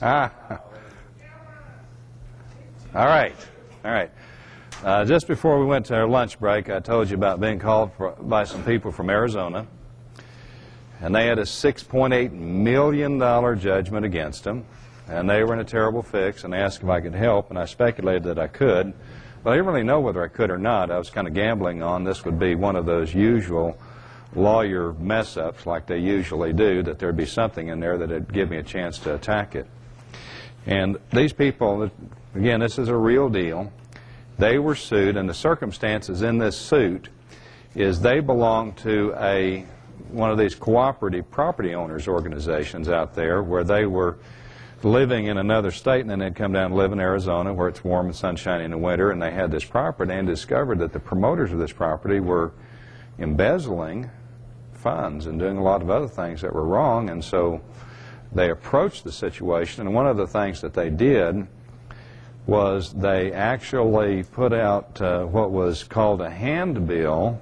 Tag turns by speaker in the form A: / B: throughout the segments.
A: All right. All right. Just before we went to our lunch break, I told you about being called by some people from Arizona. And they had a $6.8 million judgment against them. And they were in a terrible fix, and they asked if I could help, and I speculated that I could. But I didn't really know whether I could or not. I was kind of gambling on this would be one of those usual lawyer mess-ups like they usually do, that there'd be something in there that would give me a chance to attack it. And these people, again, this is a real deal. They were sued, and the circumstances in this suit is they belong to one of these cooperative property owners organizations out there where they were living in another state, and then they'd come down and live in Arizona where it's warm and sunshiny in the winter, and they had this property and discovered that the promoters of this property were embezzling funds and doing a lot of other things that were wrong. And so they approached the situation, and one of the things that they did was they actually put out what was called a handbill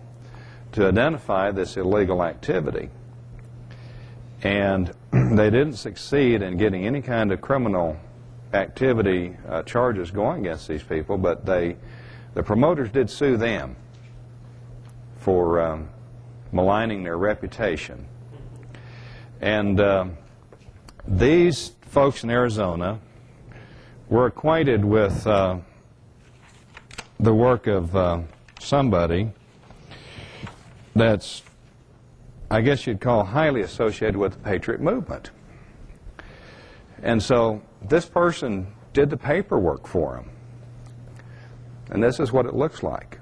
A: to identify this illegal activity. And they didn't succeed in getting any kind of criminal activity charges going against these people, but the promoters did sue them for maligning their reputation. And these folks in Arizona were acquainted with the work of somebody that's, I guess you'd call, highly associated with the Patriot movement. And so this person did the paperwork for them. And this is what it looks like.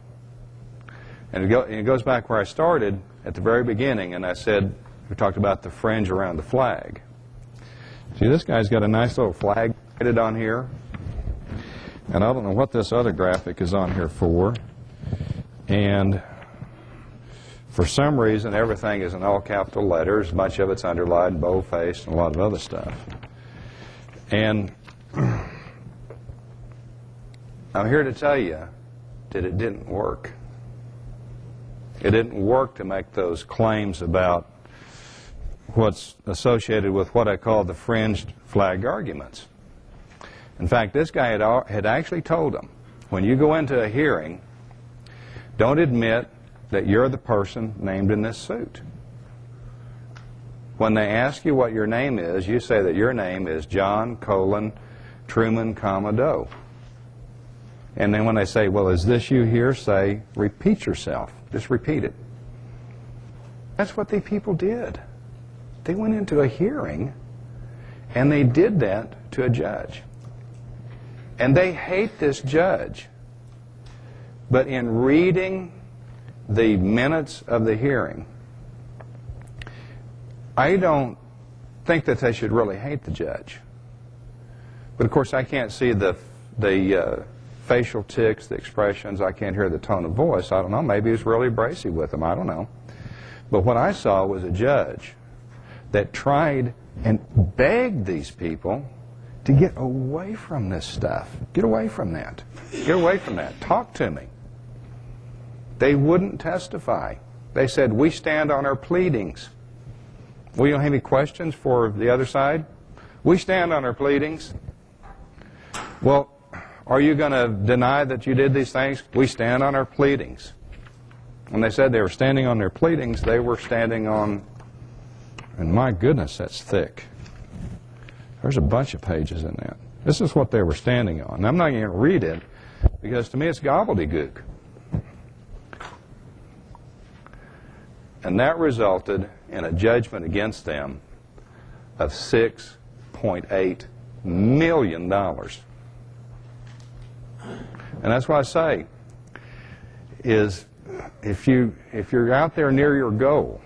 A: And it goes back where I started at the very beginning, and I said, we talked about the fringe around the flag. See, this guy's got a nice little flag printed on here. And I don't know what this other graphic is on here for. And for some reason, everything is in all capital letters. Much of it's underlined, bold-faced, and a lot of other stuff. And I'm here to tell you that it didn't work. It didn't work to make those claims about what's associated with what I call the fringed flag arguments. In fact, this guy had actually told them, when you go into a hearing, don't admit that you're the person named in this suit. When they ask you what your name is, you say that your name is John, Truman, Doe. And then when they say, well, is this you here, say, repeat yourself. Just repeat it. That's what the people did. They went into a hearing, and they did that to a judge. And they hate this judge. But in reading the minutes of the hearing, I don't think that they should really hate the judge. But of course I can't see the facial tics, the expressions. I can't hear the tone of voice. I don't know. Maybe he was really abrasive with them. I don't know. But what I saw was a judge that tried and begged these people to get away from this stuff. Get away from that. Get away from that. Talk to me. They wouldn't testify. They said, we stand on our pleadings. We don't have any questions for the other side? We stand on our pleadings. Well, are you going to deny that you did these things? We stand on our pleadings. When they said they were standing on their pleadings, they were standing on, and my goodness, that's thick. There's a bunch of pages in that. This is what they were standing on. And I'm not going to read it, because to me it's gobbledygook. And that resulted in a judgment against them of $6.8 million. And that's what I say, is if you're out there near your goal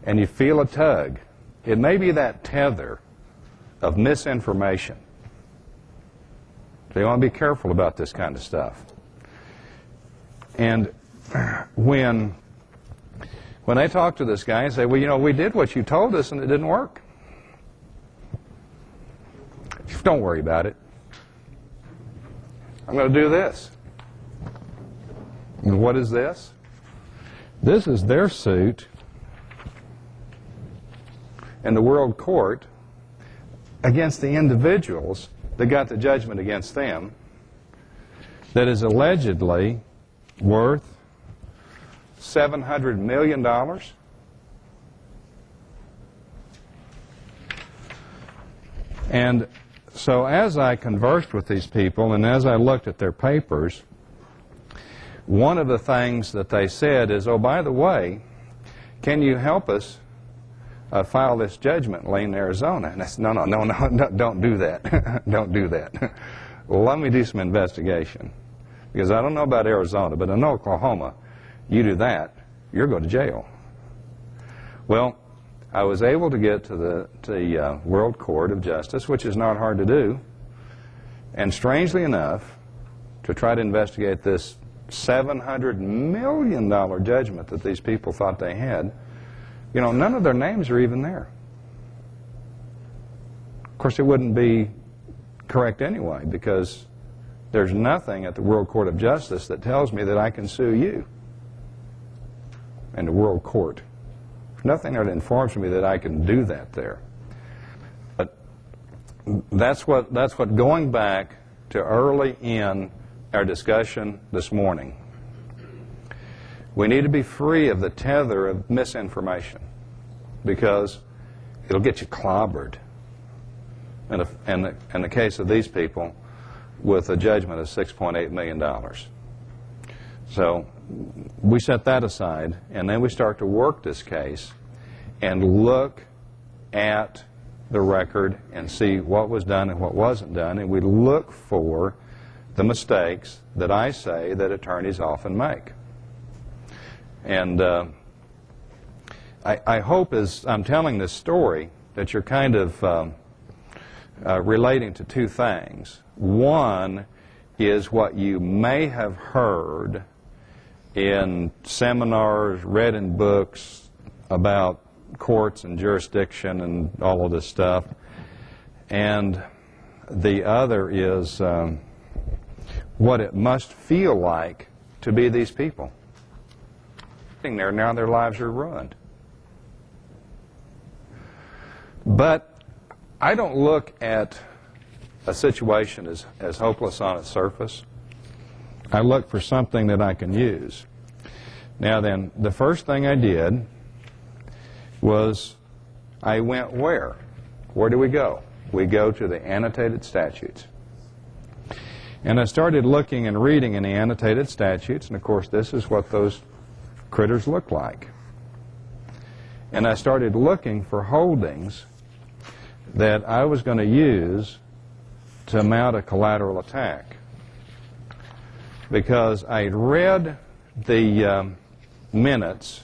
A: and you feel a tug, it may be that tether of misinformation. So you want to be careful about this kind of stuff. And when I talk to this guy and say, well, you know, we did what you told us and it didn't work. Don't worry about it. I'm going to do this. And what is this? This is their suit in the World Court against the individuals that got the judgment against them that is allegedly worth $700 million. And so as I conversed with these people and as I looked at their papers, one of the things that they said is, oh, by the way, can you help us file this judgment lien in Arizona? And I said, no, don't do that. Don't do that. Well, let me do some investigation. Because I don't know about Arizona, but in Oklahoma, you do that, you're going to jail. Well, I was able to get to the World Court of Justice, which is not hard to do, and strangely enough, to try to investigate this $700 million judgment that these people thought they had, you know, none of their names are even there. Of course, it wouldn't be correct anyway, because there's nothing at the World Court of Justice that tells me that I can sue you in the World Court. There's nothing that informs me that I can do that there. But that's what going back to early in our discussion this morning. We need to be free of the tether of misinformation, because it'll get you clobbered. In the case of these people, with a judgment of $6.8 million. So we set that aside, and then we start to work this case and look at the record and see what was done and what wasn't done, and we look for the mistakes that I say that attorneys often make. And I hope as I'm telling this story that you're kind of relating to two things. One is what you may have heard in seminars, read in books about courts and jurisdiction and all of this stuff. And the other is what it must feel like to be these people. Sitting there, now their lives are ruined. But I don't look at a situation as hopeless on its surface. I look for something that I can use. Now then, the first thing I did was I went where? Where do we go? We go to the annotated statutes. And I started looking and reading in the annotated statutes, and of course this is what those critters look like. And I started looking for holdings that I was going to use to mount a collateral attack, because I read the minutes,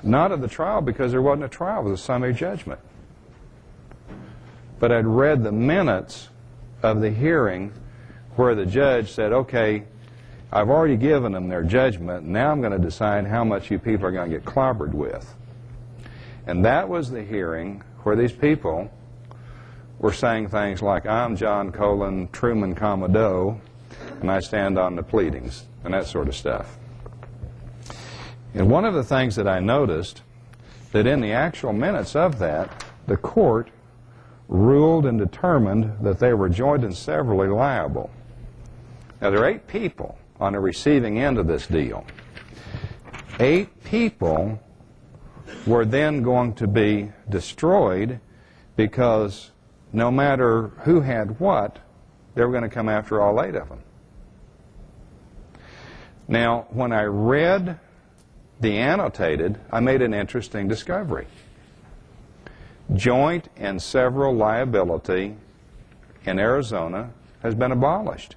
A: not of the trial, because there wasn't a trial, it was a summary judgment, but I'd read the minutes of the hearing where the judge said, okay, I've already given them their judgment, now I'm going to decide how much you people are going to get clobbered with. And that was the hearing where these people were saying things like, I'm John Colin Truman Commodore, and I stand on the pleadings, and that sort of stuff. And one of the things that I noticed, that in the actual minutes of that, the court ruled and determined that they were joint and severally liable. Now, there are 8 people on the receiving end of this deal. 8 people were then going to be destroyed, because no matter who had what, they were going to come after all 8 of them. Now, when I read the annotated, I made an interesting discovery. Joint and several liability in Arizona has been abolished.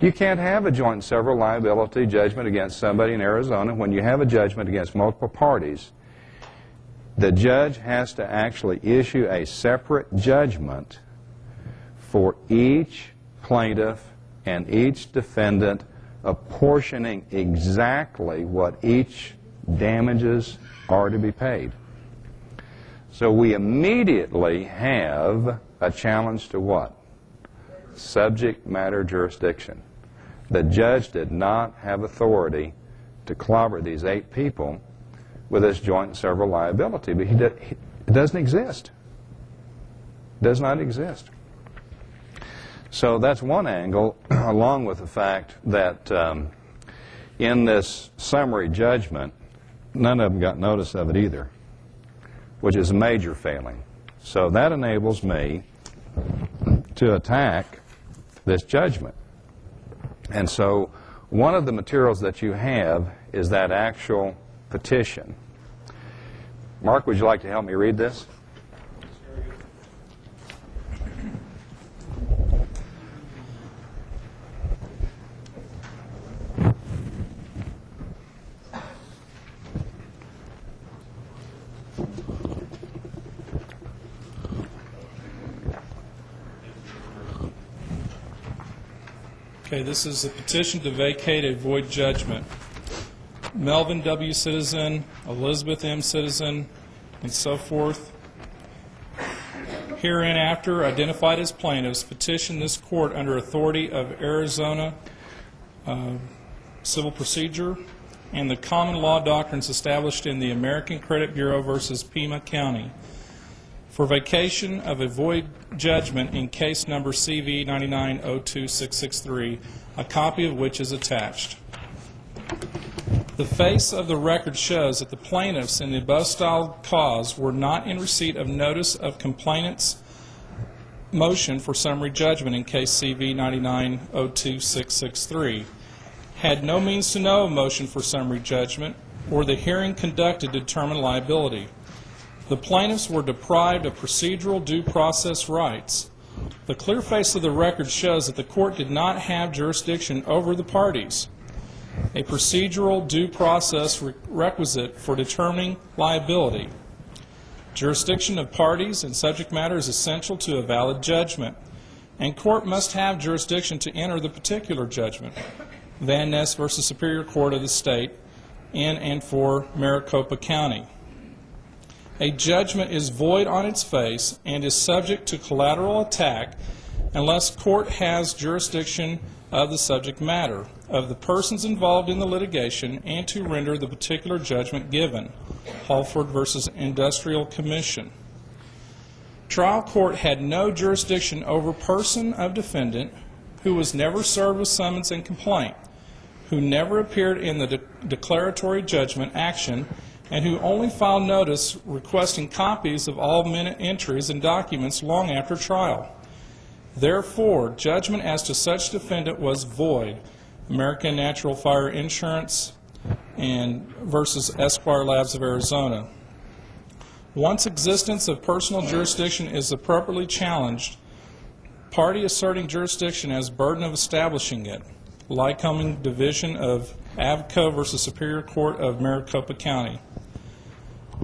A: You can't have a joint and several liability judgment against somebody in Arizona. When you have a judgment against multiple parties, the judge has to actually issue a separate judgment for each plaintiff and each defendant, apportioning exactly what each damages are to be paid. So we immediately have a challenge to what? Subject matter jurisdiction. The judge did not have authority to clobber these 8 people with this joint and several liability, but it doesn't exist. It does not exist. So that's one angle, along with the fact that in this summary judgment, none of them got notice of it either, which is a major failing. So that enables me to attack this judgment. And so one of the materials that you have is that actual petition. Mark, would you like to help me read this?
B: Okay, this is a petition to vacate a void judgment. Melvin W. Citizen, Elizabeth M. Citizen, and so forth, hereinafter identified as plaintiffs, petition this court under authority of Arizona civil procedure and the common law doctrines established in the American Credit Bureau versus Pima County for vacation of a void judgment in case number CV 99026663, a copy of which is attached. The face of the record shows that the plaintiffs in the above-styled cause were not in receipt of notice of complainant's motion for summary judgment in case CV 99026663, had no means to know of motion for summary judgment, or the hearing conducted to determine liability. The plaintiffs were deprived of procedural due process rights. The clear face of the record shows that the court did not have jurisdiction over the parties, a procedural due process requisite for determining liability. Jurisdiction of parties and subject matter is essential to a valid judgment, and court must have jurisdiction to enter the particular judgment. Van Ness versus Superior Court of the State in and for Maricopa County. A judgment is void on its face and is subject to collateral attack unless court has jurisdiction of the subject matter, of the persons involved in the litigation, and to render the particular judgment given. Halford versus Industrial Commission. Trial court had no jurisdiction over person of defendant who was never served with summons and complaint, who never appeared in the declaratory judgment action, and who only filed notice requesting copies of all minute entries and documents long after trial. Therefore, judgment as to such defendant was void. American Natural Fire Insurance and versus Esquire Labs of Arizona. Once existence of personal jurisdiction is appropriately challenged, party asserting jurisdiction has burden of establishing it. Lycoming Division of Avco versus Superior Court of Maricopa County.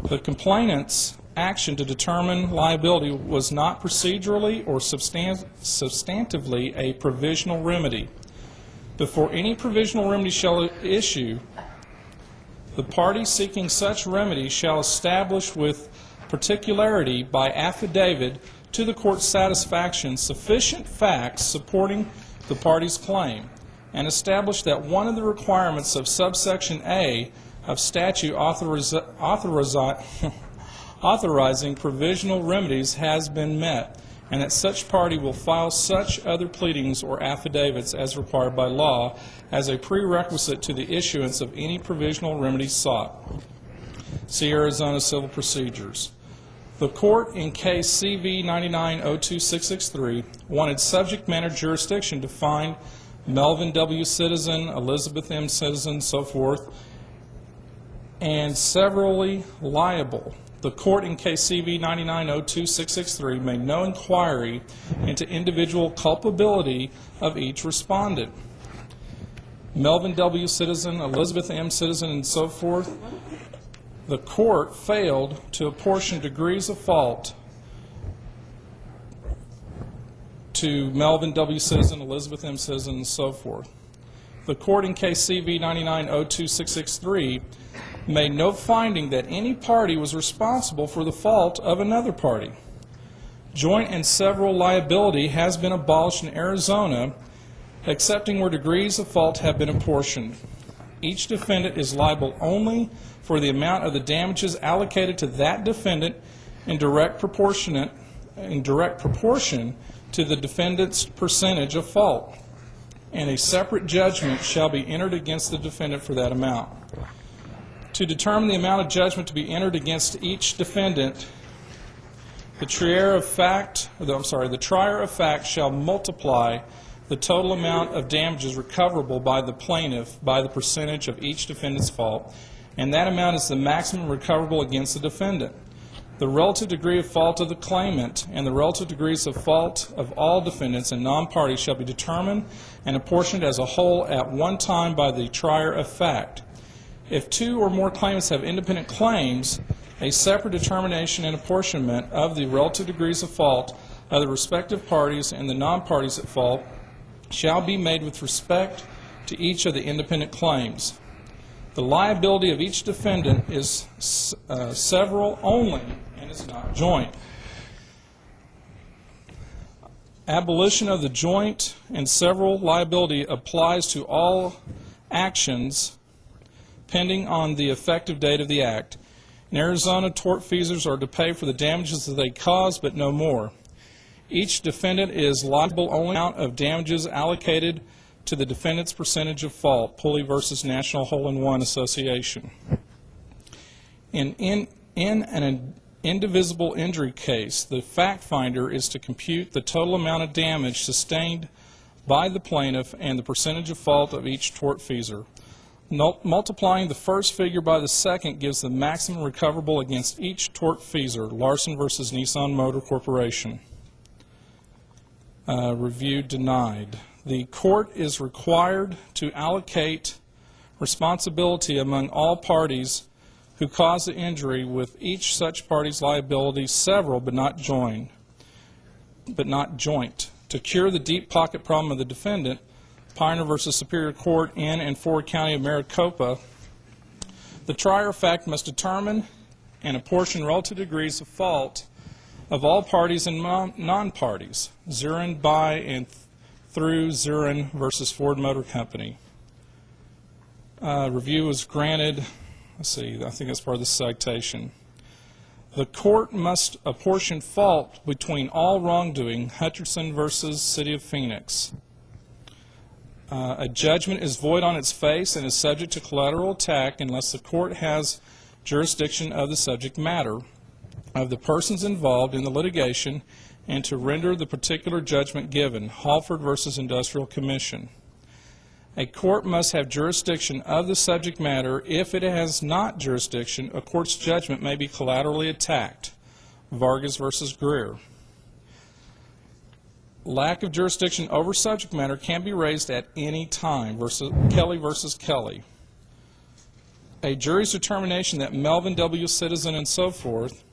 B: The complainant's action to determine liability was not procedurally or substantively a provisional remedy. Before any provisional remedy shall issue, the party seeking such remedy shall establish with particularity by affidavit to the court's satisfaction sufficient facts supporting the party's claim, and establish that one of the requirements of subsection A of statute authorizing provisional remedies has been met, and that such party will file such other pleadings or affidavits as required by law as a prerequisite to the issuance of any provisional remedy sought. See Arizona Civil Procedures. The court in case CV 99026663 wanted subject matter jurisdiction to find Melvin W. Citizen, Elizabeth M. Citizen, so forth, and severally liable. The court in case CV 99026663 made no inquiry into individual culpability of each respondent. Melvin W. Citizen, Elizabeth M. Citizen, and so forth, the court failed to apportion degrees of fault to Melvin W. Citizen, Elizabeth M. Citizen, and so forth. The court in case CV 99026663 made no finding that any party was responsible for the fault of another party. Joint and several liability has been abolished in Arizona, excepting where degrees of fault have been apportioned. each defendant is liable only for the amount of the damages allocated to that defendant in direct proportion to the defendant's percentage of fault, and a separate judgment shall be entered against the defendant for that amount. To determine the amount of judgment to be entered against each defendant, the trier of fact shall multiply the total amount of damages recoverable by the plaintiff by the percentage of each defendant's fault, and that amount is the maximum recoverable against the defendant. The relative degree of fault of the claimant and the relative degrees of fault of all defendants and non-parties shall be determined and apportioned as a whole at one time by the trier of fact. If two or more claimants have independent claims, a separate determination and apportionment of the relative degrees of fault of the respective parties and the non-parties at fault shall be made with respect to each of the independent claims. The liability of each defendant is several only and is not joint. Abolition of the joint and several liability applies to all actions pending on the effective date of the act. In Arizona, tortfeasors are to pay for the damages that they cause, but no more. Each defendant is liable only for the amount of damages allocated to the defendant's percentage of fault. Pulley versus National Hole-in-One Association. In an indivisible injury case, the fact finder is to compute the total amount of damage sustained by the plaintiff and the percentage of fault of each tortfeasor. Multiplying the first figure by the second gives the maximum recoverable against each tortfeasor. Larson versus Nissan Motor Corporation. Review denied. The court is required to allocate responsibility among all parties who cause the injury, with each such party's liability several but not joint. To cure the deep pocket problem of the defendant, Pioneer versus Superior Court in and for County of Maricopa, the trier of fact must determine and apportion relative degrees of fault of all parties and non-parties. Zurin by and through Zurin versus Ford Motor Company. Review was granted. Let's see, I think that's part of the citation. The court must apportion fault between all wrongdoing. Hutcherson versus City of Phoenix. A judgment is void on its face and is subject to collateral attack unless the court has jurisdiction of the subject matter of the persons involved in the litigation and to render the particular judgment given. Halford versus Industrial Commission. A court must have jurisdiction of the subject matter. If it has not jurisdiction, a court's judgment may be collaterally attacked. Vargas versus Greer. Lack of jurisdiction over subject matter can be raised at any time. Kelly versus Kelly. A jury's determination that Melvin W. Citizen and so forth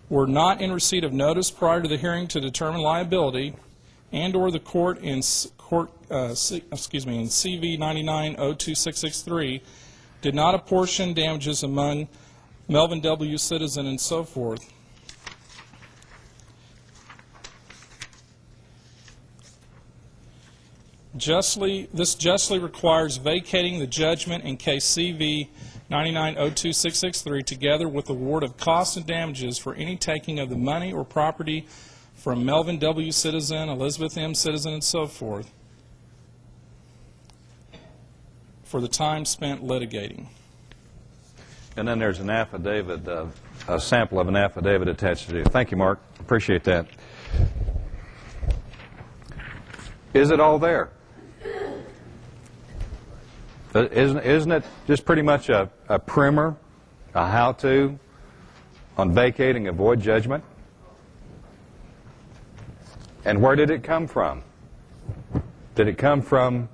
B: were not in receipt of notice prior to the hearing to determine liability, and or the court in CV 99-02663 did not apportion damages among Melvin W. Citizen and so forth. This justly requires vacating the judgment in case CV 99-02663 together with award of costs and damages for any taking of the money or property from Melvin W. Citizen, Elizabeth M. Citizen, and so forth for the time spent litigating.
A: And then there's an affidavit, a sample of an affidavit attached to it. Thank you, Mark. Appreciate that. Is it all there? Isn't it just pretty much a primer, a how-to on vacating a void judgment? And where did it come from? Did it come from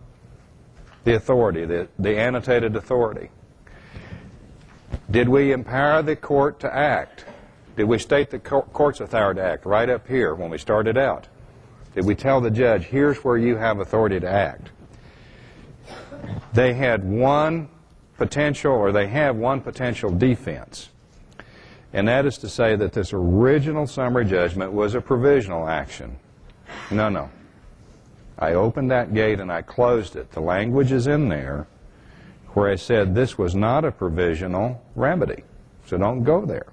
A: the authority, the annotated authority? Did we empower the court to act? Did we state the court's authority to act right up here when we started out? Did we tell the judge, here's where you have authority to act? They had one potential, or they have one potential defense, and that is to say that this original summary judgment was a provisional action. No. I opened that gate and I closed it. The language is in there. where I said this was not a provisional remedy. So don't go there.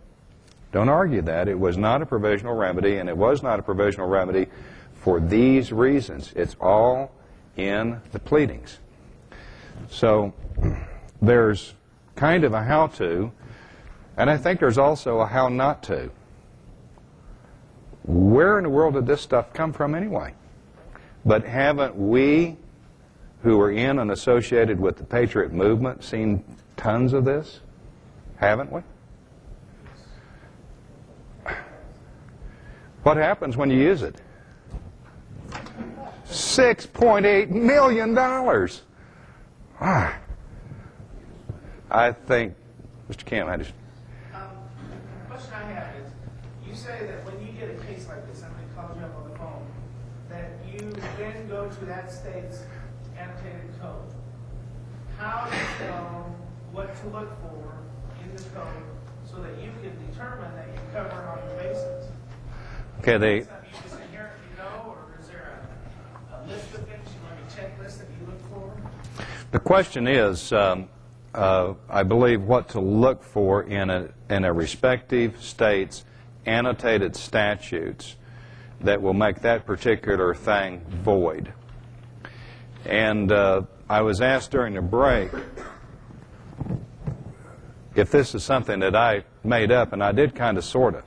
A: Don't argue that. It was not a provisional remedy, and it was not a provisional remedy for these reasons. It's all in the pleadings. So there's kind of a how-to, and I think there's also a how not to. Where in the world did this stuff come from anyway? But haven't we, who are in and associated with the Patriot movement, seen tons of this? Haven't we? What happens when you use it? $6.8 million. I think, Mr. Kemp, I just...
C: The question I have is, you say that when you get a case like this, somebody calls you up on the phone, that you then go to that state's annotated code. How do you know what to look for in the code so that you can determine that you're covering on the basis?
A: Okay,
C: Is that something you just inherently know, or is there a list of things, like a checklist that you look for?
A: the question is, I believe, what to look for in a respective state's annotated statutes that will make that particular thing void. And I was asked during the break if this is something that I made up, and I did kind of, sort of.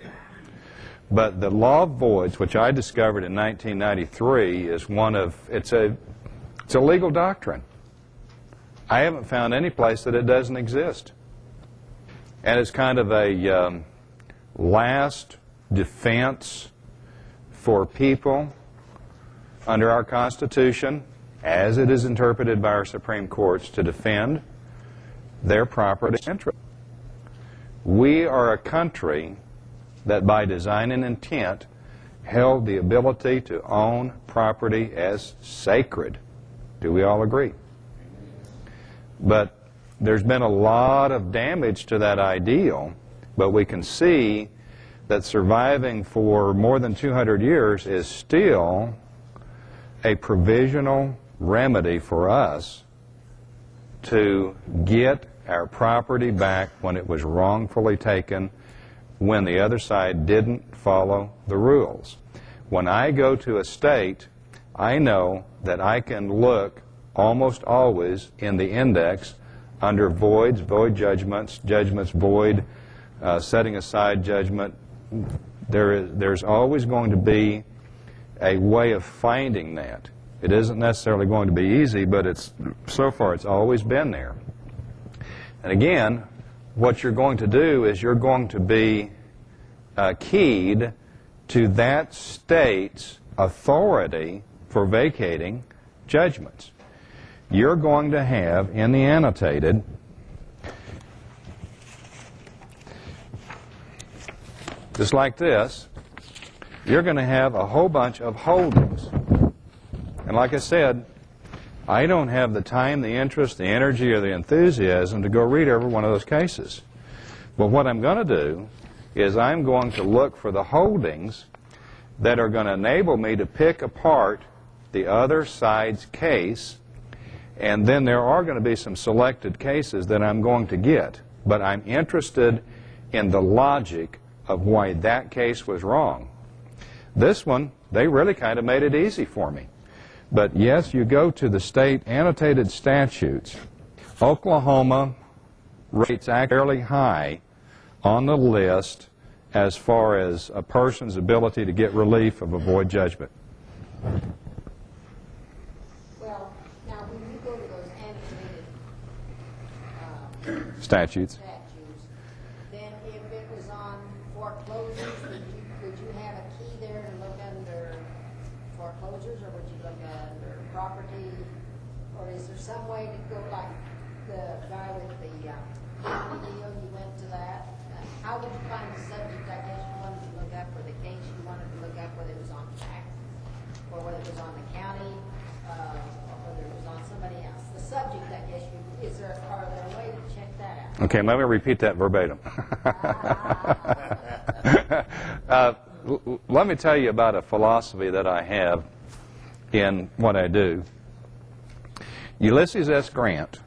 A: But the law of voids, which I discovered in 1993, is one of, it's a legal doctrine. I haven't found any place that it doesn't exist. And it's kind of a last defense for people under our Constitution, as it is interpreted by our Supreme Courts, to defend their property interest. We are a country that by design and intent held the ability to own property as sacred. Do we all agree? But there's been a lot of damage to that ideal, but we can see that surviving for more than 200 years is still a provisional remedy for us to get our property back when it was wrongfully taken, when the other side didn't follow the rules. When I go to a state, I know that I can look almost always in the index under voids, void judgments, judgments void, setting aside judgment. There's always going to be a way of finding that. It isn't necessarily going to be easy, but so far it's always been there. And again, what you're going to do is you're going to be keyed to that state's authority for vacating judgments. You're going to have in the annotated just like this, you're going to have a whole bunch of holdings. And like I said, I don't have the time, the interest, the energy, or the enthusiasm to go read every one of those cases. But what I'm going to do is I'm going to look for the holdings that are going to enable me to pick apart the other side's case, and then there are going to be some selected cases that I'm going to get. But I'm interested in the logic of why that case was wrong. This one, they really kind of made it easy for me. But yes, you go to the state annotated statutes. Oklahoma rates fairly high on the list as far as a person's ability to get relief of a void judgment.
D: Well, now when you go to those annotated
A: Statutes.
D: then if it was on foreclosures, would you have a key there to look under foreclosures, or would you look under property? Or is there some way to go like the guy with the county deal, you went to that? How would you find the subject, I guess, you wanted to look at for the case you wanted to look at, whether it was on tax, or whether it was on the county, or whether it was on somebody else? The subject, I guess, are there a way to check that out?
A: Okay, let me repeat that verbatim. Let me tell you about a philosophy that I have in what I do. Ulysses S. Grant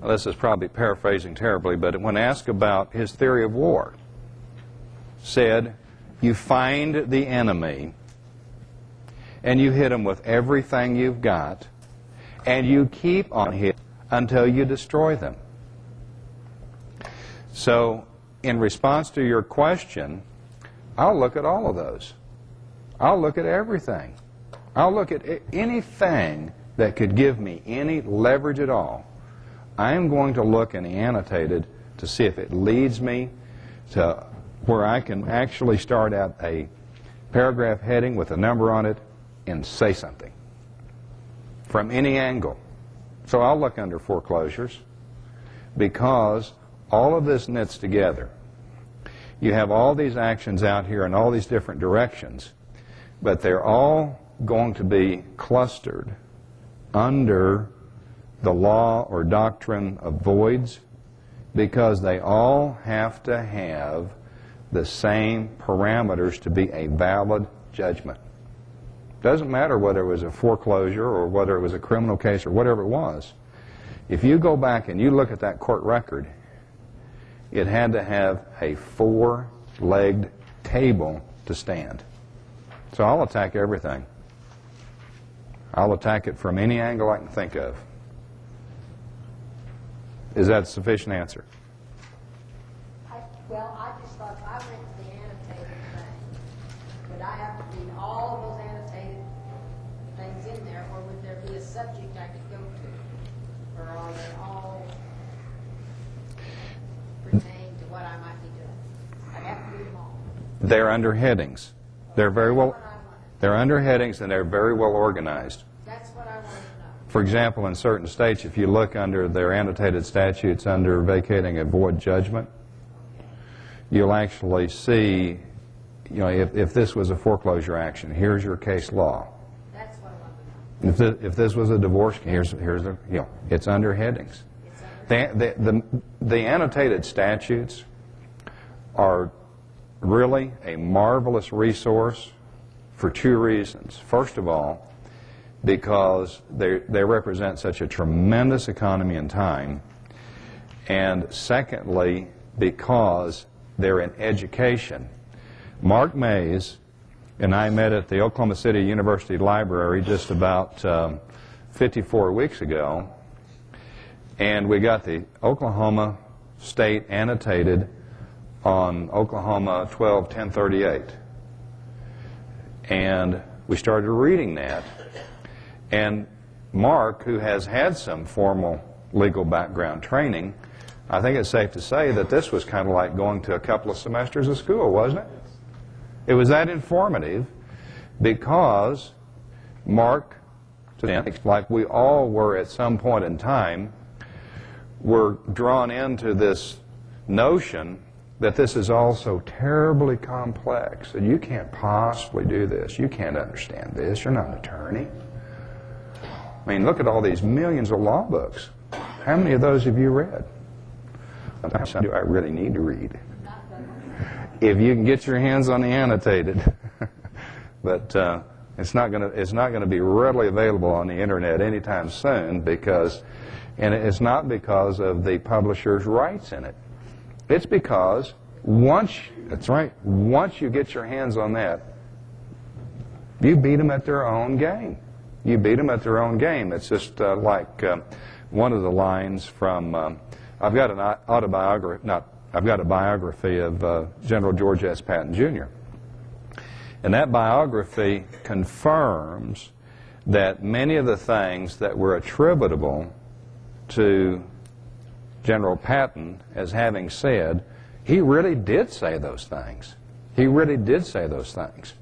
A: this is probably paraphrasing terribly, but when asked about his theory of war, said, you find the enemy and you hit him with everything you've got, and you keep on hitting until you destroy them. So, in response to your question, I'll look at all of those. I'll look at everything. I'll look at anything that could give me any leverage at all. I am going to look in the annotated to see if it leads me to where I can actually start out a paragraph heading with a number on it and say something from any angle. So I'll look under foreclosures because all of this knits together. You have all these actions out here in all these different directions, but they're all going to be clustered under the law or doctrine of voids because they all have to have the same parameters to be a valid judgment. Doesn't matter whether it was a foreclosure or whether it was a criminal case or whatever it was. If you go back and you look at that court record, it had to have a four-legged table to stand. So I'll attack everything. I'll attack it from any angle I can think of. Is that a sufficient answer?
D: Well, I just thought I went to the annotated thing. Would I have to read all of those annotated things in there, or would there be a subject I could go to? Or are they all pertain to what I might be doing? I'd have to read them all.
A: They're under headings. They're very well. They're under headings and they're very well organized.
D: That's what I wanted to know.
A: For example, in certain states, if you look under their annotated statutes under vacating a void judgment, you'll actually see, if this was a foreclosure action, here's your case law.
D: That's what I wanted to know.
A: If this was a divorce, here's the, it's under headings. The annotated statutes are really a marvelous resource for two reasons. First of all, because they represent such a tremendous economy in time, and secondly, because they're in education. Mark Mays and I met at the Oklahoma City University Library just about 54 weeks ago, and we got the Oklahoma State annotated on Oklahoma 12-1038. And we started reading that. And Mark, who has had some formal legal background training, I think it's safe to say that this was kind of like going to a couple of semesters of school, wasn't it? It was that informative because Mark, like we all were at some point in time, were drawn into this notion that this is all so terribly complex that you can't possibly do this. You can't understand this. You're not an attorney. I mean, look at all these millions of law books. How many of those have you read? Do I really need to read? If you can get your hands on the annotated. But it's not going to be readily available on the internet anytime soon and it's not because of the publisher's rights in it. It's because once you get your hands on that, you beat them at their own game. You beat them at their own game. It's just like one of the lines from, I've got a biography of General George S. Patton, Jr. And that biography confirms that many of the things that were attributable to General Patton as having said, he really did say those things. He really did say those things.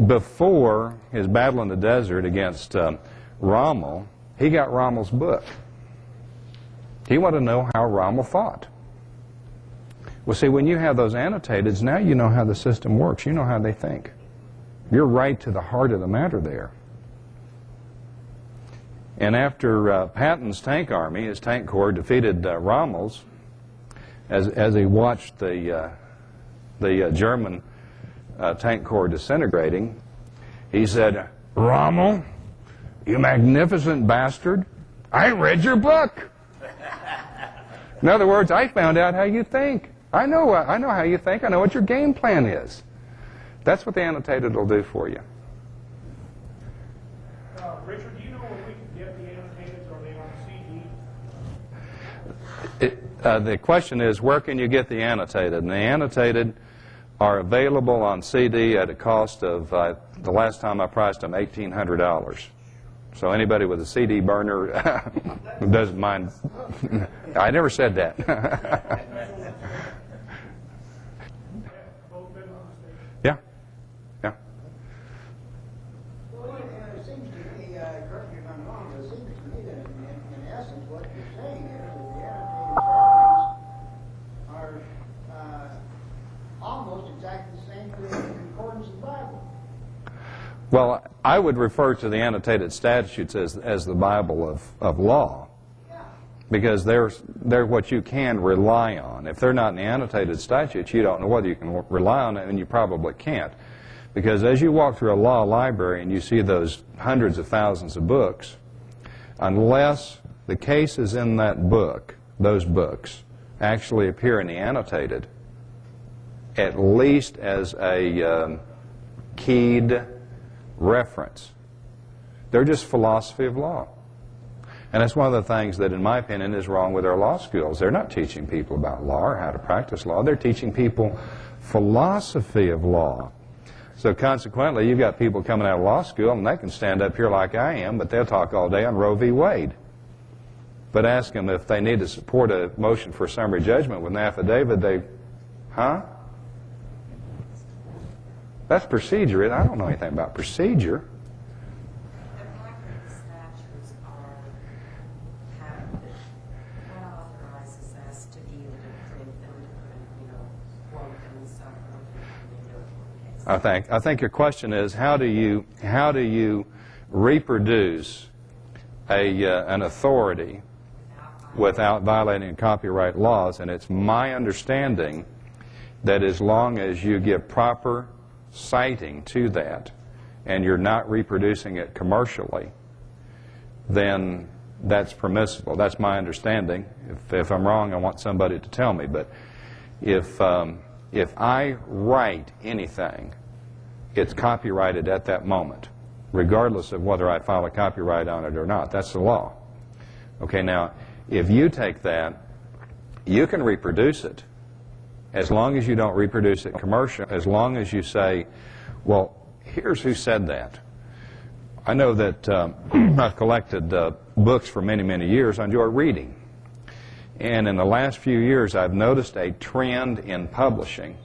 A: Before his battle in the desert against Rommel, he got Rommel's book. He wanted to know how Rommel fought. Well, see, when you have those annoteds, now you know how the system works. You know how they think. You're right to the heart of the matter there. And after Patton's tank army, his tank corps, defeated Rommel's, as he watched the German tank corps disintegrating, he said, "Rommel, you magnificent bastard, I read your book." In other words, I found out how you think. I know how you think. I know what your game plan is. That's what the annotated will do for you.
C: Richard, do you know where we can get the annotated? Are they on CD?
A: The question is, where can you get the annotated? And the annotated are available on CD at a cost of, the last time I priced them, $1,800. So anybody with a CD burner doesn't mind. I never said that. Yeah. Yeah.
E: Well, it seems to me, correct me if I'm wrong, but it seems to me that in essence what you're saying is that the annotated statutes are almost exactly the same as the concordance of the Bible.
A: Well, I would refer to the annotated statutes as the Bible of law, because they're what you can rely on. If they're not in the annotated statutes, you don't know whether you can rely on it, and you probably can't. Because as you walk through a law library and you see those hundreds of thousands of books, unless the cases in that book, those books, actually appear in the annotated, at least as a keyed reference, they're just philosophy of law. And that's one of the things that, in my opinion, is wrong with our law schools. They're not teaching people about law or how to practice law. They're teaching people philosophy of law. So consequently, you've got people coming out of law school, and they can stand up here like I am, but they'll talk all day on Roe v. Wade. But ask them if they need to support a motion for summary judgment with an affidavit, huh? That's procedure. I don't know anything about procedure.
F: The fact that the statutes what authorizes us to be able to print them, quote them and stuff.
A: I think your question is, how do you reproduce an authority without violating copyright laws? And it's my understanding that as long as you give proper citing to that and you're not reproducing it commercially, then that's permissible. That's my understanding. If I'm wrong, I want somebody to tell me. But if I write anything, it's copyrighted at that moment, regardless of whether I file a copyright on it or not. That's the law. Okay, now, if you take that, you can reproduce it, as long as you don't reproduce it commercially, as long as you say, well, here's who said that. I know that I've collected books for many, many years. I enjoy reading. And in the last few years, I've noticed a trend in publishing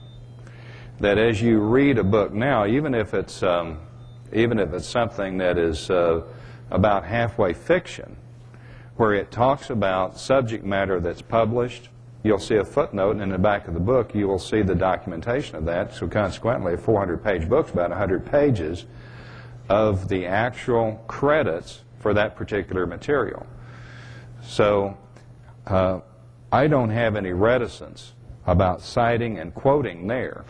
A: that as you read a book now, even if it's something that is about halfway fiction, where it talks about subject matter that's published, you'll see a footnote, and in the back of the book you will see the documentation of that. So consequently, a 400-page book's about 100 pages of the actual credits for that particular material. So I don't have any reticence about citing and quoting there.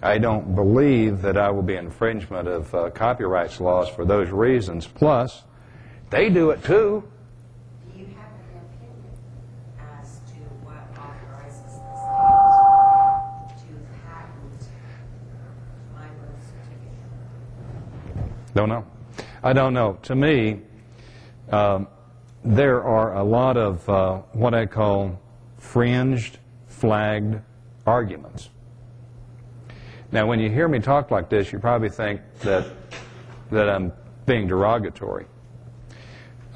A: I don't believe that I will be infringement of copyright laws for those reasons. Plus, they do it too.
F: Do you have an opinion as to what authorizes the state to patent my birth certificate?
A: Don't know. I don't know. To me, there are a lot of what I call fringed, flagged arguments. Now, when you hear me talk like this, you probably think that I'm being derogatory.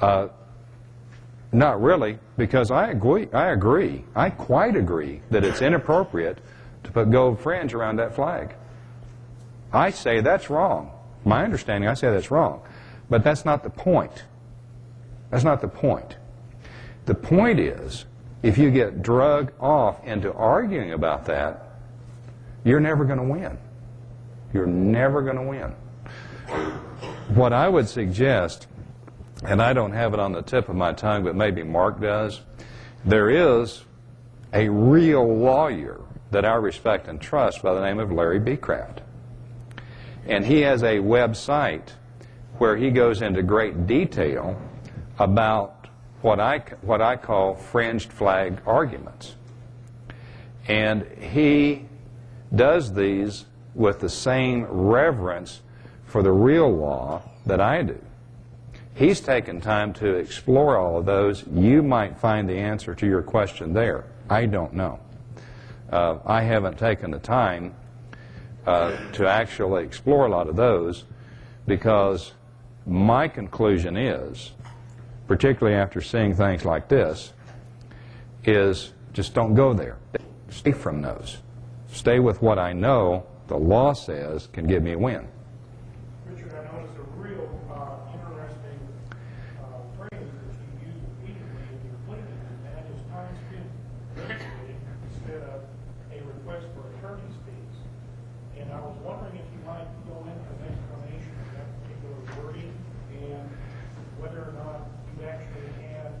A: Not really, because I agree. I quite agree that it's inappropriate to put gold fringe around that flag. I say that's wrong. My understanding, I say that's wrong. But that's not the point. That's not the point. The point is, if you get drug off into arguing about that, you're never going to win. You're never going to win. What I would suggest, and I don't have it on the tip of my tongue, but maybe Mark does, there is a real lawyer that I respect and trust by the name of Larry Beecraft. And he has a website where he goes into great detail about what I call fringed flag arguments. And he does these with the same reverence for the real law that I do. He's taken time to explore all of those. You might find the answer to your question there. I don't know. I haven't taken the time to actually explore a lot of those, because my conclusion is, particularly after seeing things like this, is just don't go there. Stay from those. Stay with what I know the law says can give me a win.
G: Richard, I noticed a real interesting phrase that you use repeatedly in your pleading, and that is time spent litigating instead of a request for attorney's fees. And I was wondering if you might go into an explanation of that particular wording and whether or not you actually had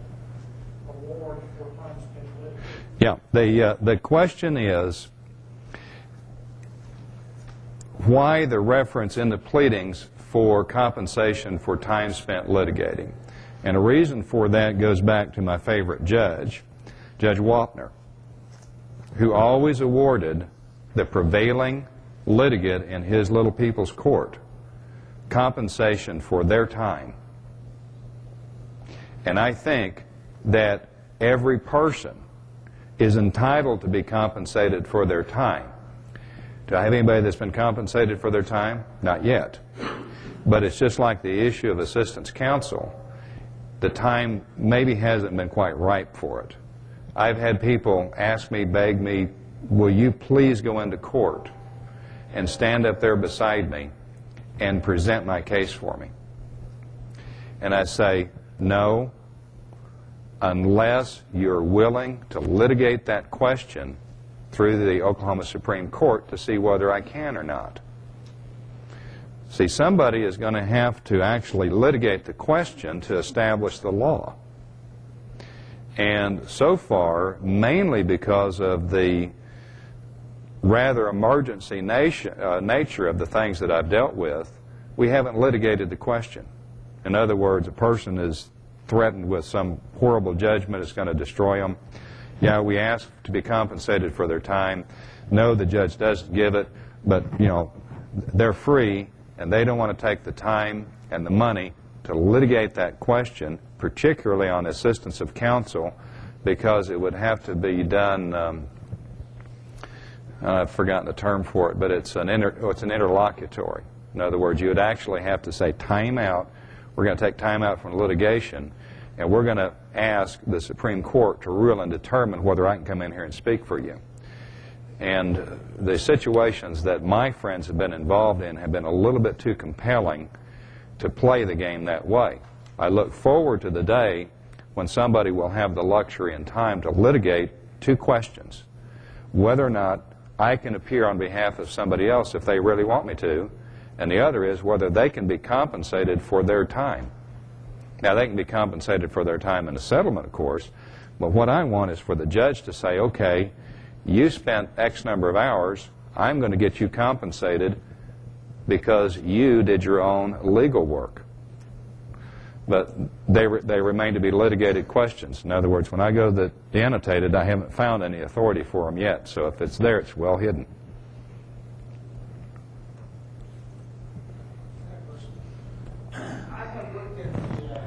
G: award for time spent litigating.
A: Yeah, the question is why the reference in the pleadings for compensation for time spent litigating. And a reason for that goes back to my favorite judge, Judge Wapner, who always awarded the prevailing litigant in his little people's court compensation for their time. And I think that every person is entitled to be compensated for their time. Do I have anybody that's been compensated for their time? Not yet. But it's just like the issue of assistance counsel. The time maybe hasn't been quite ripe for it. I've had people ask me, beg me, will you please go into court and stand up there beside me and present my case for me? And I say, no, unless you're willing to litigate that question through the Oklahoma Supreme Court to see whether I can or not. See, somebody is going to have to actually litigate the question to establish the law. And so far, mainly because of the rather emergency nature of the things that I've dealt with, we haven't litigated the question. In other words, a person is threatened with some horrible judgment that's going to destroy them. Yeah, we ask to be compensated for their time. No, the judge doesn't give it, but, you know, they're free, and they don't want to take the time and the money to litigate that question, particularly on assistance of counsel, because it would have to be done, I've forgotten the term for it, but it's an interlocutory. In other words, you would actually have to say, time out, we're going to take time out from litigation, and we're going to ask the Supreme Court to rule and determine whether I can come in here and speak for you. And the situations that my friends have been involved in have been a little bit too compelling to play the game that way. I look forward to the day when somebody will have the luxury and time to litigate two questions: whether or not I can appear on behalf of somebody else if they really want me to, and the other is whether they can be compensated for their time. Now, they can be compensated for their time in a settlement, of course, but what I want is for the judge to say, okay, you spent X number of hours, I'm going to get you compensated because you did your own legal work. But they remain to be litigated questions. In other words, when I go to the annotated, I haven't found any authority for them yet, so if it's there, it's well hidden.
C: I have looked at the,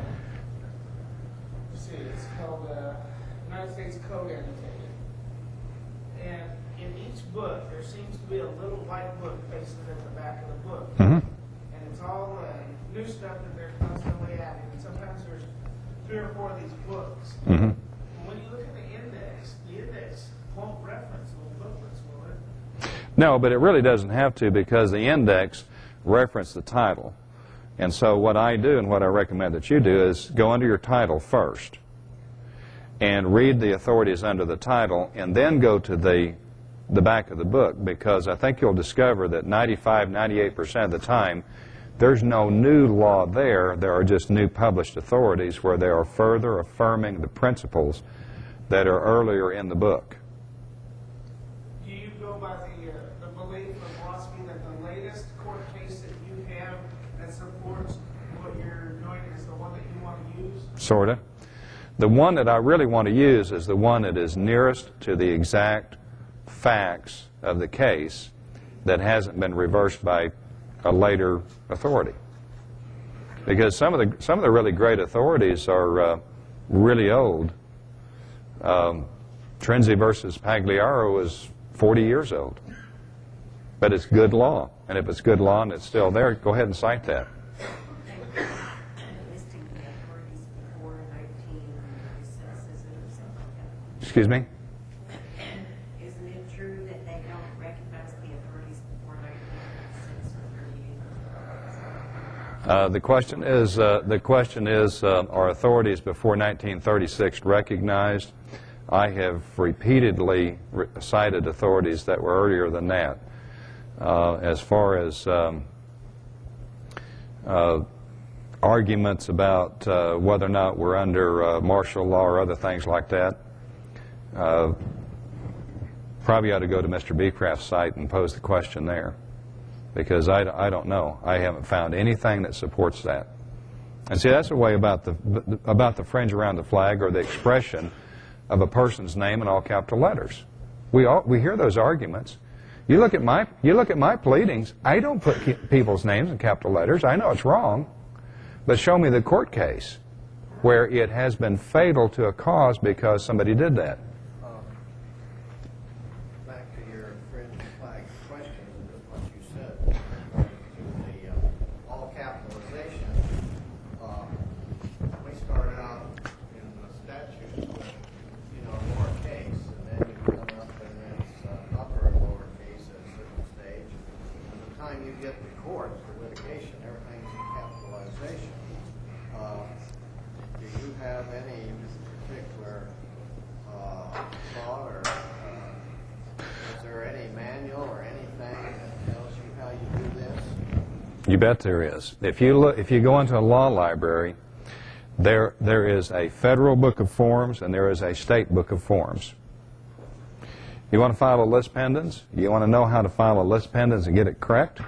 C: let's see, it's called United States Code Annotated. And in each book, there seems to be a little white book pasted at the back of the book.
A: Mm-hmm.
C: And it's all new stuff that they're constantly adding. And sometimes there's 3 or 4 of these books.
A: Mm-hmm.
C: And when you look at the index won't reference little booklets, will it?
A: No, but it really doesn't have to, because the index references the title. And so what I do, and what I recommend that you do, is go under your title first and read the authorities under the title, and then go to the back of the book, because I think you'll discover that 98% of the time there's no new law there. There are just new published authorities where they are further affirming the principles that are earlier in the book.
C: Do you go by the belief or philosophy that the latest court case that you have that supports what you're doing is the one that you want to use?
A: Sort of. The one that I really want to use is the one that is nearest to the exact facts of the case that hasn't been reversed by a later authority. Because some of the really great authorities are really old. Trenzi versus Pagliaro is 40 years old. But it's good law. And if it's good law and it's still there, go ahead and cite that.
F: Listing the authorities before 1936, is it, or something like that?
A: Excuse me?
F: Isn't it true that they don't recognize the authorities before 1936 or 38?
A: The question is, are authorities before 1936 recognized? I have repeatedly cited authorities that were earlier than that. As far as arguments about whether or not we're under martial law or other things like that, probably ought to go to Mr. Beecraft's site and pose the question there, because I don't know. I haven't found anything that supports that. And see, that's the way about the fringe around the flag, or the expression of a person's name in all capital letters. We hear those arguments. You look at my pleadings. I don't put people's names in capital letters. I know it's wrong, but show me the court case where it has been fatal to a cause because somebody did that.
E: Back to your fringe flag question, and what you said, to the all capitalization, we started out in the statute with, lowercase, and then you come up and it's upper and lowercase at a certain stage. And by the time you get to court for litigation, everything's in capitalization. Do you have any particular thought, or is there any manual or anything that tells you how you do this?
A: You bet there is. If you go into a law library, there is a federal book of forms and there is a state book of forms. You want to file a lis pendens? You want to know how to file a lis pendens and get it correct?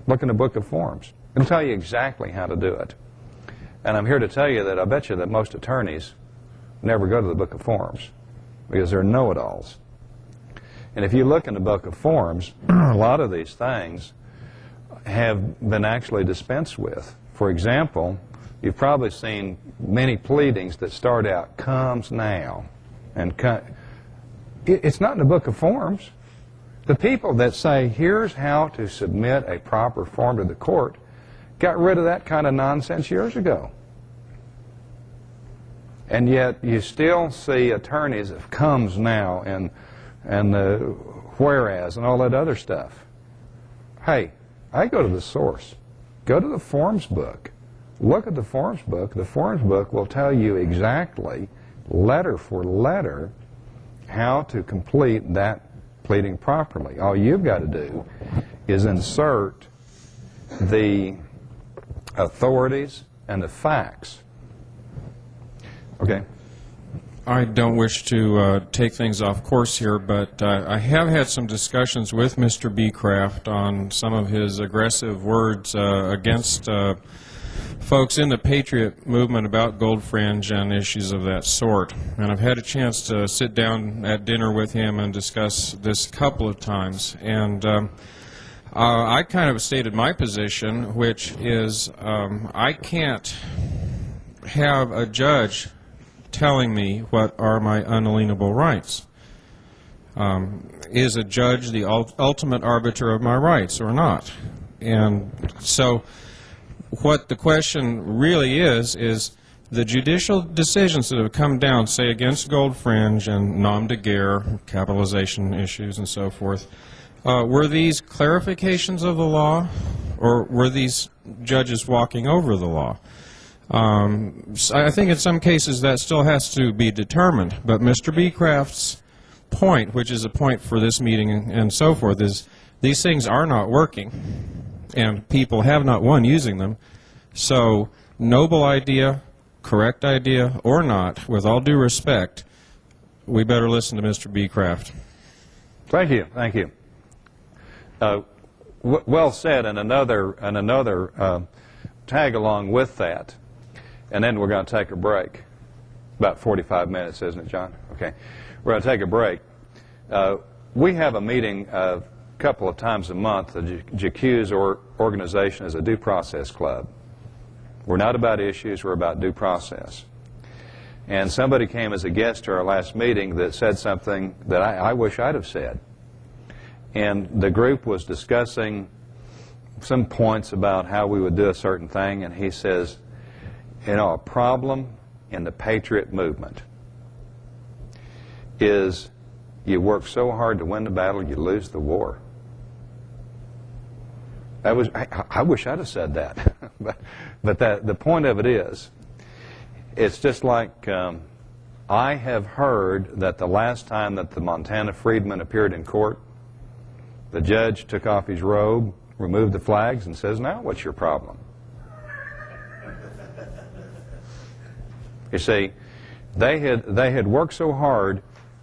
A: Look in the book of forms. It'll tell you exactly how to do it. And I'm here to tell you that I bet you that most attorneys never go to the book of forms because they're know-it-alls. And if you look in the book of forms, a lot of these things have been actually dispensed with. For example, you've probably seen many pleadings that start out, comes now. And it's not in the book of forms. The people that say, here's how to submit a proper form to the court, got rid of that kind of nonsense years ago. And yet you still see attorneys of comes now and the whereas and all that other stuff. Hey, I go to the source. Go to the forms book. Look at the forms book. The forms book will tell you exactly, letter for letter, how to complete that pleading properly. All you've got to do is insert the authorities and the facts. Okay.
H: I don't wish to take things off course here, but I have had some discussions with Mr. Beecraft on some of his aggressive words against folks in the Patriot movement about gold fringe and issues of that sort. And I've had a chance to sit down at dinner with him and discuss this a couple of times. And I kind of stated my position, which is I can't have a judge telling me what are my unalienable rights. Is a judge the ultimate arbiter of my rights or not? And so what the question really is the judicial decisions that have come down, say, against gold fringe and nom de guerre, capitalization issues and so forth, were these clarifications of the law, or were these judges walking over the law? I think in some cases that still has to be determined, but Mr. Beecraft's point, which is a point for this meeting and so forth, is these things are not working, and people have not won using them. So, noble idea, correct idea, or not, with all due respect, we better listen to Mr. Beecraft.
A: Thank you. Thank you. Well said, and another tag along with that and then we're going to take a break. About 45 minutes, isn't it, John? Okay. We're going to take a break. We have a meeting a couple of times a month. The JACU's organization is a due process club. We're not about issues, we're about due process. And somebody came as a guest to our last meeting that said something that I wish I'd have said. And the group was discussing some points about how we would do a certain thing, and he says, you know, a problem in the patriot movement is you work so hard to win the battle, you lose the war. I wish I'd have said that. but the point of it is, it's just like I have heard that the last time that the Montana freedmen appeared in court, the judge took off his robe, removed the flags, and says, now what's your problem? You see, they had worked so hard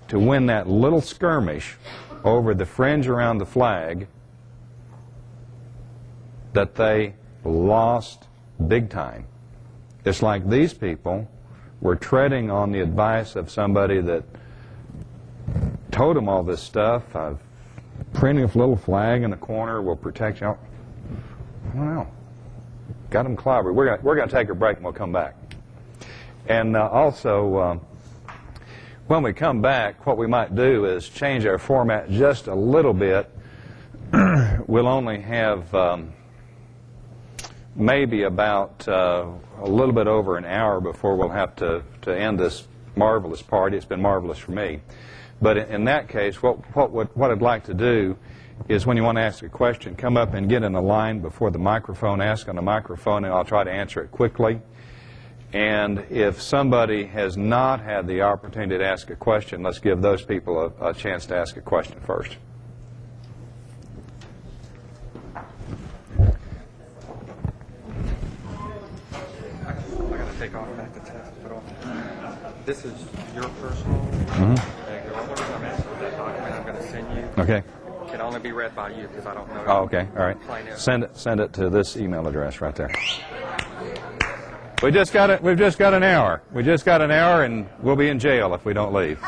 A: to win that little skirmish over the fringe around the flag that they lost big time. It's like these people were treading on the advice of somebody that told them all this stuff. Printing a little flag in the corner will protect you. I don't know. Got them clobbered. We're going to take a break and we'll come back. And also, when we come back, what we might do is change our format just a little bit. We'll only have maybe about a little bit over an hour before we'll have to end this marvelous party. It's been marvelous for me. But in that case, what I'd like to do is when you want to ask a question, come up and get in a line before the microphone, ask on the microphone, and I'll try to answer it quickly. And if somebody has not had the opportunity to ask a question, let's give those people a chance to ask a question first.
I: I got to take off back the test. Put on. This is your personal. That document I'm going to send you.
A: Okay.
I: Can only be read by you because I don't know.
A: Oh, okay. All right. Send it to this email address right there. We've just got an hour. We just got an hour, and we'll be in jail if we don't leave.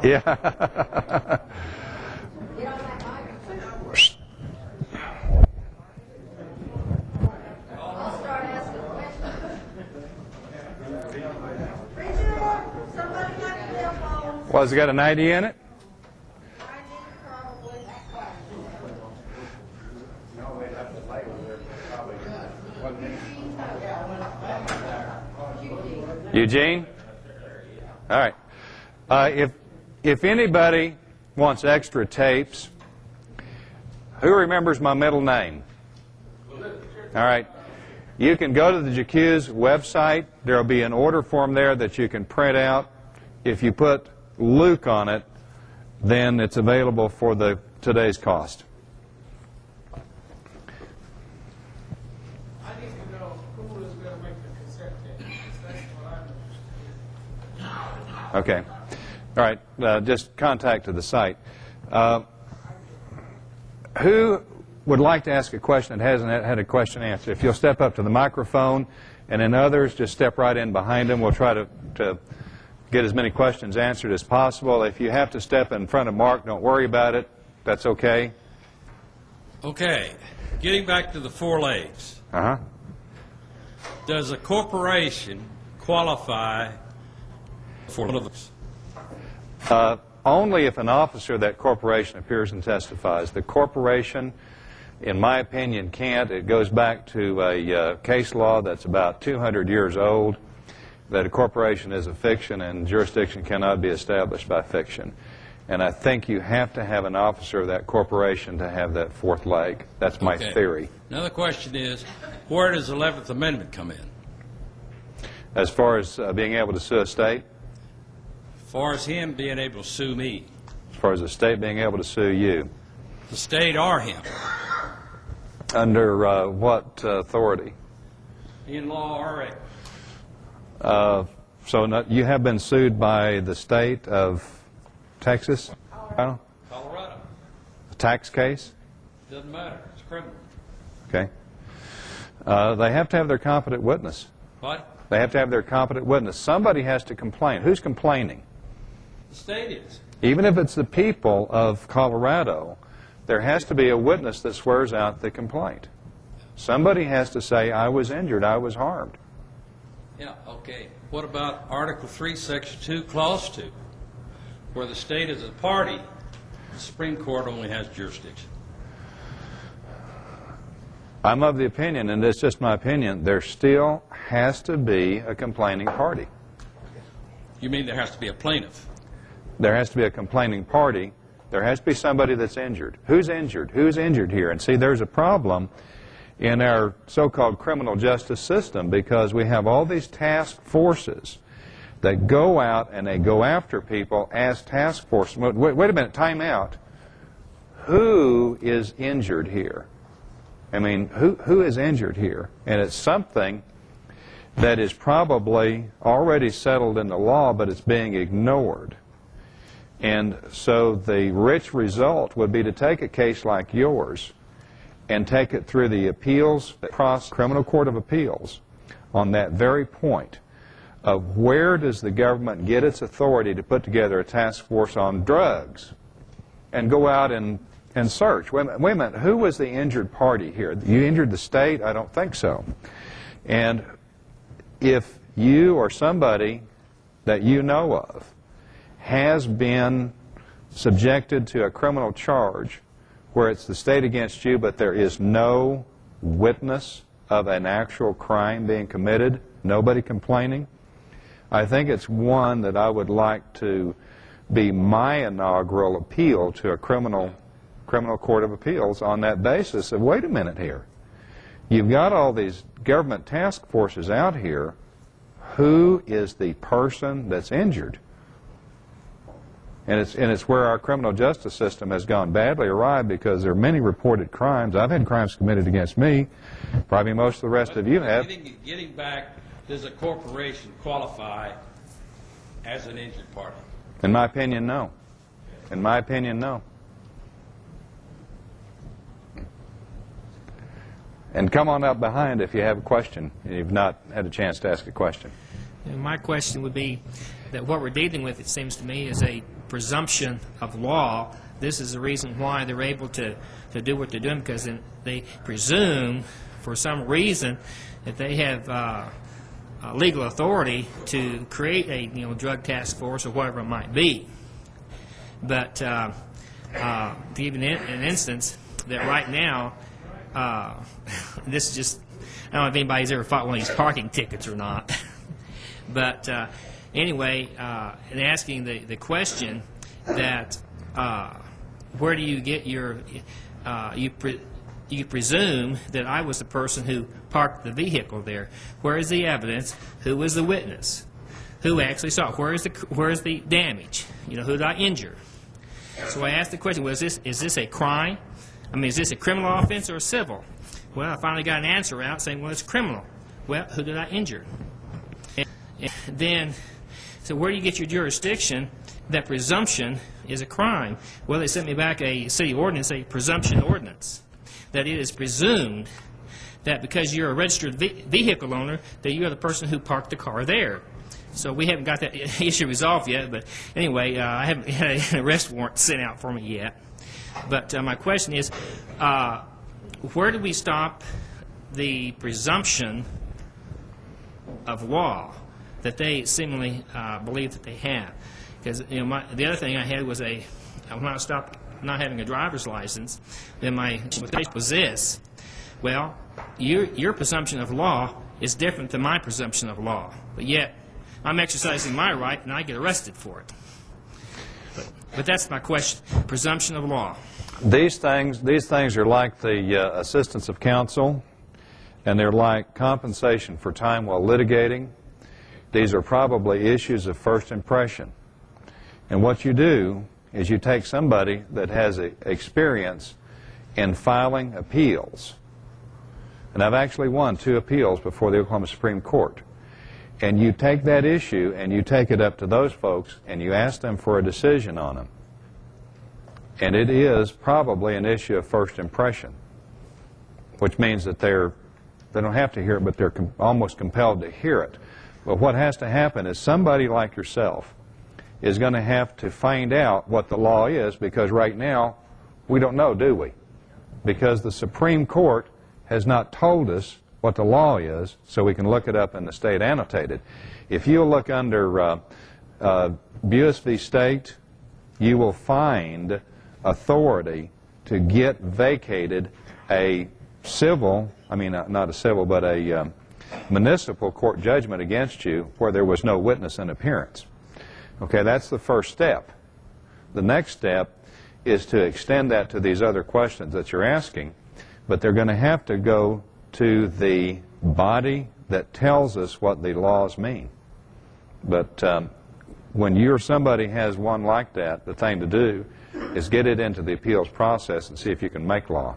A: Yeah. Well, has it got an ID in it? Eugene? All right. If anybody wants extra tapes, who remembers my middle name? All right. You can go to the JACU's website. There will be an order form there that you can print out. If you put Luke on it, then it's available for today's cost.
C: I need to know who is going to make the cassette tape. That's what I'm interested in.
A: Okay. All right. Just contact to the site. Who would like to ask a question that hasn't had a question answered? If you'll step up to the microphone, and then others, just step right in behind them. We'll try to get as many questions answered as possible. If you have to step in front of Mark, don't worry about it. That's okay.
J: Okay. Getting back to the four legs.
A: Uh-huh.
J: Does a corporation qualify for one of those?
A: Only if an officer of that corporation appears and testifies. The corporation, in my opinion, can't. It goes back to a case law that's about 200 years old, that a corporation is a fiction and jurisdiction cannot be established by fiction. And I think you have to have an officer of that corporation to have that fourth leg. That's my theory.
J: Another question is, where does the 11th Amendment come in?
A: As far as being able to sue a state?
J: far as him being able to sue me,
A: As far as the state being able to sue you.
J: the state or him,
A: Under what authority?
J: in law or
A: You have been sued by the state of Texas? Colorado?
J: Colorado.
A: A tax case?
J: Doesn't matter. It's criminal.
A: Okay. They have to have their competent witness.
J: What?
A: They have to have their competent witness. Somebody has to complain. Who's complaining?
J: The state is.
A: Even if it's the people of Colorado, there has to be a witness that swears out the complaint. Somebody has to say, I was injured, I was harmed.
J: Yeah, okay. What about Article 3, Section 2, Clause 2, where the state is a party, the Supreme Court only has jurisdiction?
A: I'm of the opinion, and it's just my opinion, there still has to be a complaining party.
J: You mean there has to be a plaintiff?
A: There has to be a complaining party. There has to be somebody that's injured. Who's injured? Who's injured here? And see, there's a problem in our so-called criminal justice system because we have all these task forces that go out and they go after people as task forces. Wait a minute, time out. Who is injured here? I mean, who is injured here? And it's something that is probably already settled in the law, but it's being ignored. And so the rich result would be to take a case like yours and take it through the appeals process, criminal court of appeals, on that very point of where does the government get its authority to put together a task force on drugs and go out and search. Wait a minute, who was the injured party here? You injured the state? I don't think so. And if you or somebody that you know of has been subjected to a criminal charge where it's the state against you, but there is no witness of an actual crime being committed, nobody complaining, I think it's one that I would like to be my inaugural appeal to a criminal court of appeals on that basis of, wait a minute here. You've got all these government task forces out here. Who is the person that's injured? And it's where our criminal justice system has gone badly awry because there are many reported crimes. I've had crimes committed against me. Probably most of the rest of you have.
J: Getting back, does a corporation qualify as an injured party?
A: In my opinion, no. In my opinion, no. And come on up behind if you have a question. You've not had a chance to ask a question.
K: And my question would be that what we're dealing with, it seems to me, is a presumption of law. This is the reason why they're able to do what they're doing, because they presume, for some reason, that they have legal authority to create a drug task force or whatever it might be. But to give an instance, that right now, this is just, I don't know if anybody's ever fought one of these parking tickets or not. But anyway, in asking the question that where do you get your, you presume that I was the person who parked the vehicle there. Where is the evidence? Who was the witness? Who actually saw it? Where is the damage? Who did I injure? So I asked the question, is this a crime? I mean, is this a criminal offense or a civil? Well, I finally got an answer out saying, well, it's criminal. Well, who did I injure? And then, so where do you get your jurisdiction that presumption is a crime? Well, they sent me back a city ordinance, a presumption ordinance, that it is presumed that because you're a registered vehicle owner, that you are the person who parked the car there. So we haven't got that issue resolved yet, but anyway, I haven't had an arrest warrant sent out for me yet. But my question is, where do we stop the presumption of law that they seemingly believe that they have? Because the other thing I had was when I stopped not having a driver's license, then my case was this. Well, your presumption of law is different than my presumption of law, but yet I'm exercising my right and I get arrested for it. But that's my question, presumption of law.
A: These things are like the assistance of counsel, and they're like compensation for time while litigating. These are probably issues of first impression. And what you do is you take somebody that has experience in filing appeals. And I've actually won 2 appeals before the Oklahoma Supreme Court. And you take that issue and you take it up to those folks and you ask them for a decision on them. And it is probably an issue of first impression, which means that they don't have to hear it, but they're almost compelled to hear it. But what has to happen is somebody like yourself is going to have to find out what the law is, because right now we don't know, do we? Because the Supreme Court has not told us what the law is, so we can look it up in the state annotated. If you look under Buis v. State, you will find authority to get vacated a civil, not a civil, but a municipal court judgment against you where there was no witness in appearance. Okay, that's the first step. The next step is to extend that to these other questions that you're asking, but they're going to have to go to the body that tells us what the laws mean. But when you or somebody has one like that, the thing to do is get it into the appeals process and see if you can make law.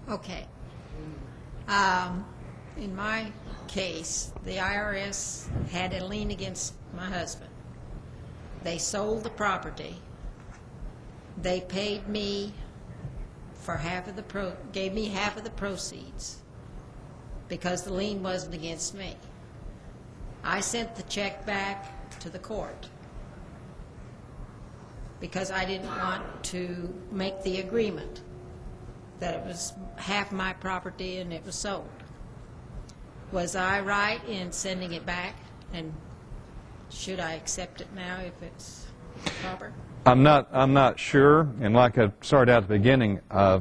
D: Okay. In my case, the IRS had a lien against my husband. They sold the property. They paid me for gave me half of the proceeds because the lien wasn't against me. I sent the check back to the court because I didn't want to make the agreement that it was half my property and it was sold. Was I right in sending it back, and should I accept it now if it's proper?
A: I'm not sure, and like I started out at the beginning, I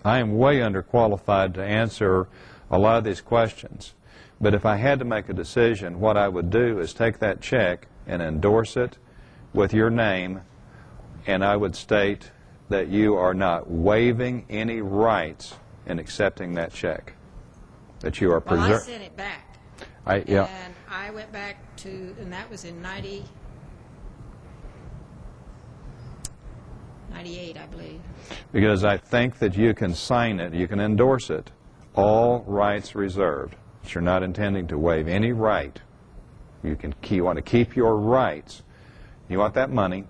A: am way underqualified to answer a lot of these questions. But if I had to make a decision, what I would do is take that check and endorse it with your name, and I would state that you are not waiving any rights in accepting that check. That you are
D: Well, I sent it back.
A: Yeah.
D: And I went back to, and that was in 98, I believe.
A: Because I think that you can sign it, you can endorse it, all rights reserved. But you're not intending to waive any right. You want to keep your rights. You want that money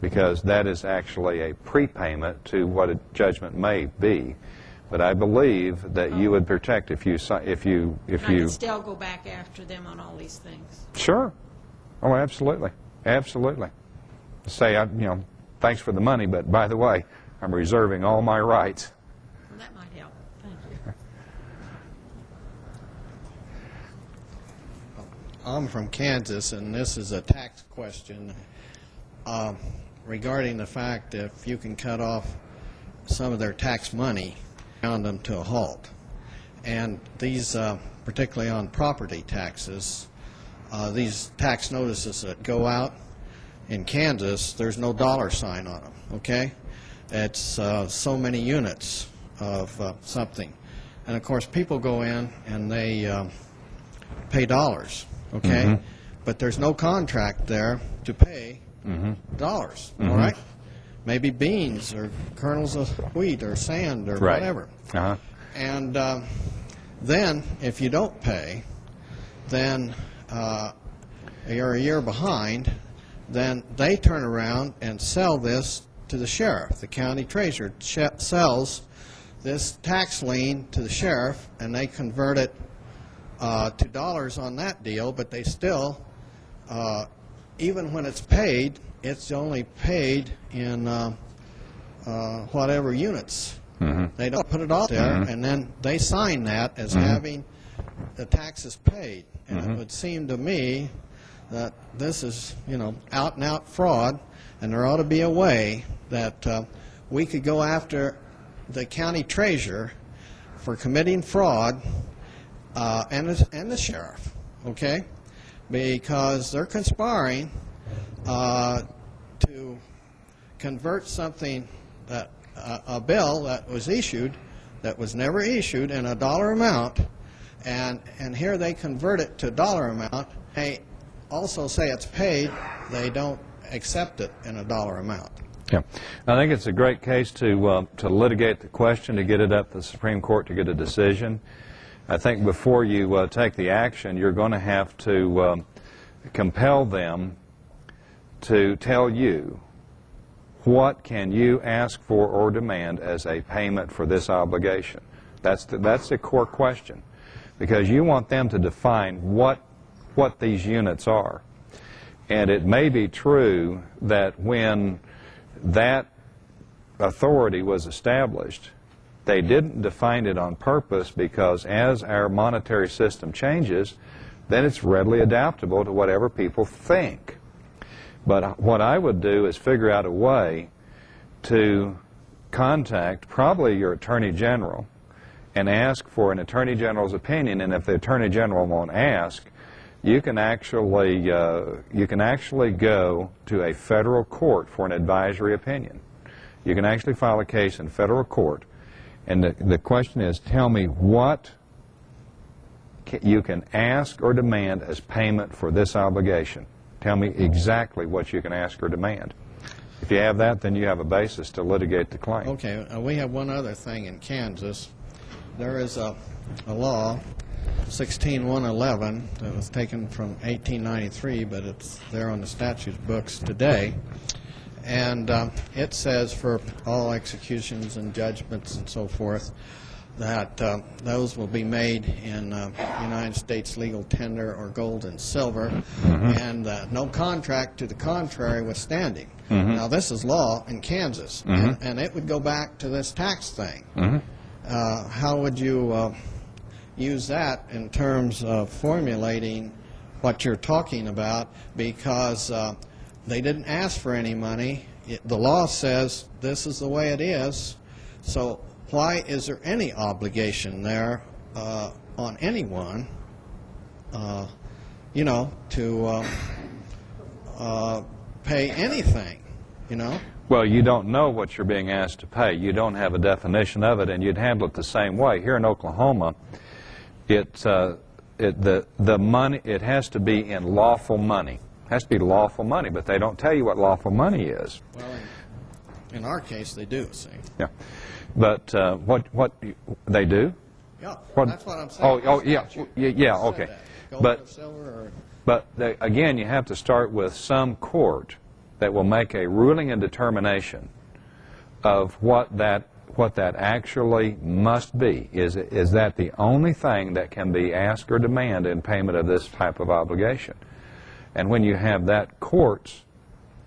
A: because that is actually a prepayment to what a judgment may be. But I believe that you would protect if you.
D: I can still go back after them on all these things.
A: Sure. Oh, absolutely, absolutely. Say, thanks for the money, but by the way, I'm reserving all my rights.
D: Well, that might help. Thank you.
E: I'm from Kansas, and this is a tax question regarding the fact if you can cut off some of their tax money, ground them to a halt. And these, particularly on property taxes, these tax notices that go out in Kansas, there's no dollar sign on them, okay? It's so many units of something. And of course, people go in and they pay dollars, okay? Mm-hmm. But there's no contract there to pay dollars, all right? Maybe beans or kernels of wheat or sand or whatever. And then, if you don't pay, then you're a year behind, then they turn around and sell this to the sheriff. The county treasurer sells this tax lien to the sheriff, and they convert it to dollars on that deal, but they still, even when it's paid, it's only paid in whatever units. They don't put it all there, and then they sign that as having the taxes paid. And it would seem to me that this is, out-and-out fraud, and there ought to be a way that we could go after the county treasurer for committing fraud and the sheriff, okay? Because they're conspiring to convert something that a bill that was issued that was never issued in a dollar amount, and here they convert it to dollar amount. They also say it's paid, they don't accept it in a dollar amount.
A: Yeah, I think it's a great case to litigate the question, to get it up to the Supreme Court to get a decision. I think before you take the action, you're going to have to compel them to tell you what can you ask for or demand as a payment for this obligation. That's the core question, because you want them to define what these units are. And it may be true that when that authority was established, they didn't define it on purpose, because as our monetary system changes, then it's readily adaptable to whatever people think. But what I would do is figure out a way to contact probably your Attorney General and ask for an Attorney General's opinion, and if the Attorney General won't ask, you can actually go to a federal court for an advisory opinion. You can actually file a case in federal court, and the question is, tell me what you can ask or demand as payment for this obligation. Tell me exactly what you can ask or demand. If you have that, then you have a basis to litigate the claim.
E: Okay, we have one other thing in Kansas. There is a law, 16111, that was taken from 1893, but it's there on the statute books today. And it says for all executions and judgments and so forth that those will be made in United States legal tender or gold and silver, and no contract to the contrary withstanding. Now, this is law in Kansas, and it would go back to this tax thing. How would you use that in terms of formulating what you're talking about? Because they didn't ask for any money. The law says this is the way it is. So why is there any obligation there on anyone, you know, to pay anything, you know?
A: Well, you don't know what you're being asked to pay. You don't have a definition of it, and you'd handle it the same way. Here in Oklahoma, the money, it has to be in lawful money. It has to be lawful money, but they don't tell you what lawful money is.
E: Well, in our case, they do, see.
A: Yeah. But what they do?
E: Yeah,
A: What?
E: that's what I'm saying.
A: Oh, yeah, yeah, okay.
E: Gold or silver
A: But again, you have to start with some court that will make a ruling and determination of what that actually must be. Is that the only thing that can be asked or demanded in payment of this type of obligation? And when you have that court's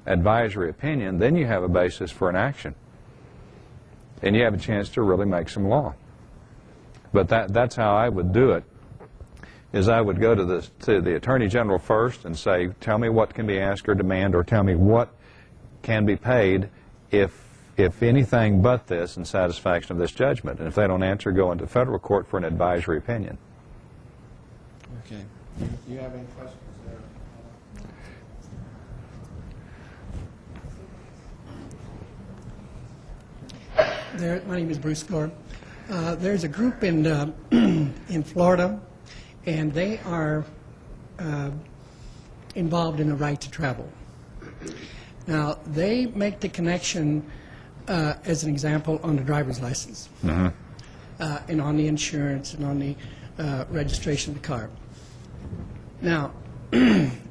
A: advisory opinion, then you have a basis for an action. And you have a chance to really make some law. But that's how I would do it, is I would go to the Attorney General first and say, tell me what can be asked or demanded, or tell me what can be paid if anything but this in satisfaction of this judgment. And if they don't answer, go into federal court for an advisory opinion.
E: Okay. Do you have any questions there?
L: My name is Bruce Gore. There's a group in in Florida, and they are involved in the right to travel. Now, they make the connection, as an example, on the driver's license, and on the insurance, and on the registration of the car. Now,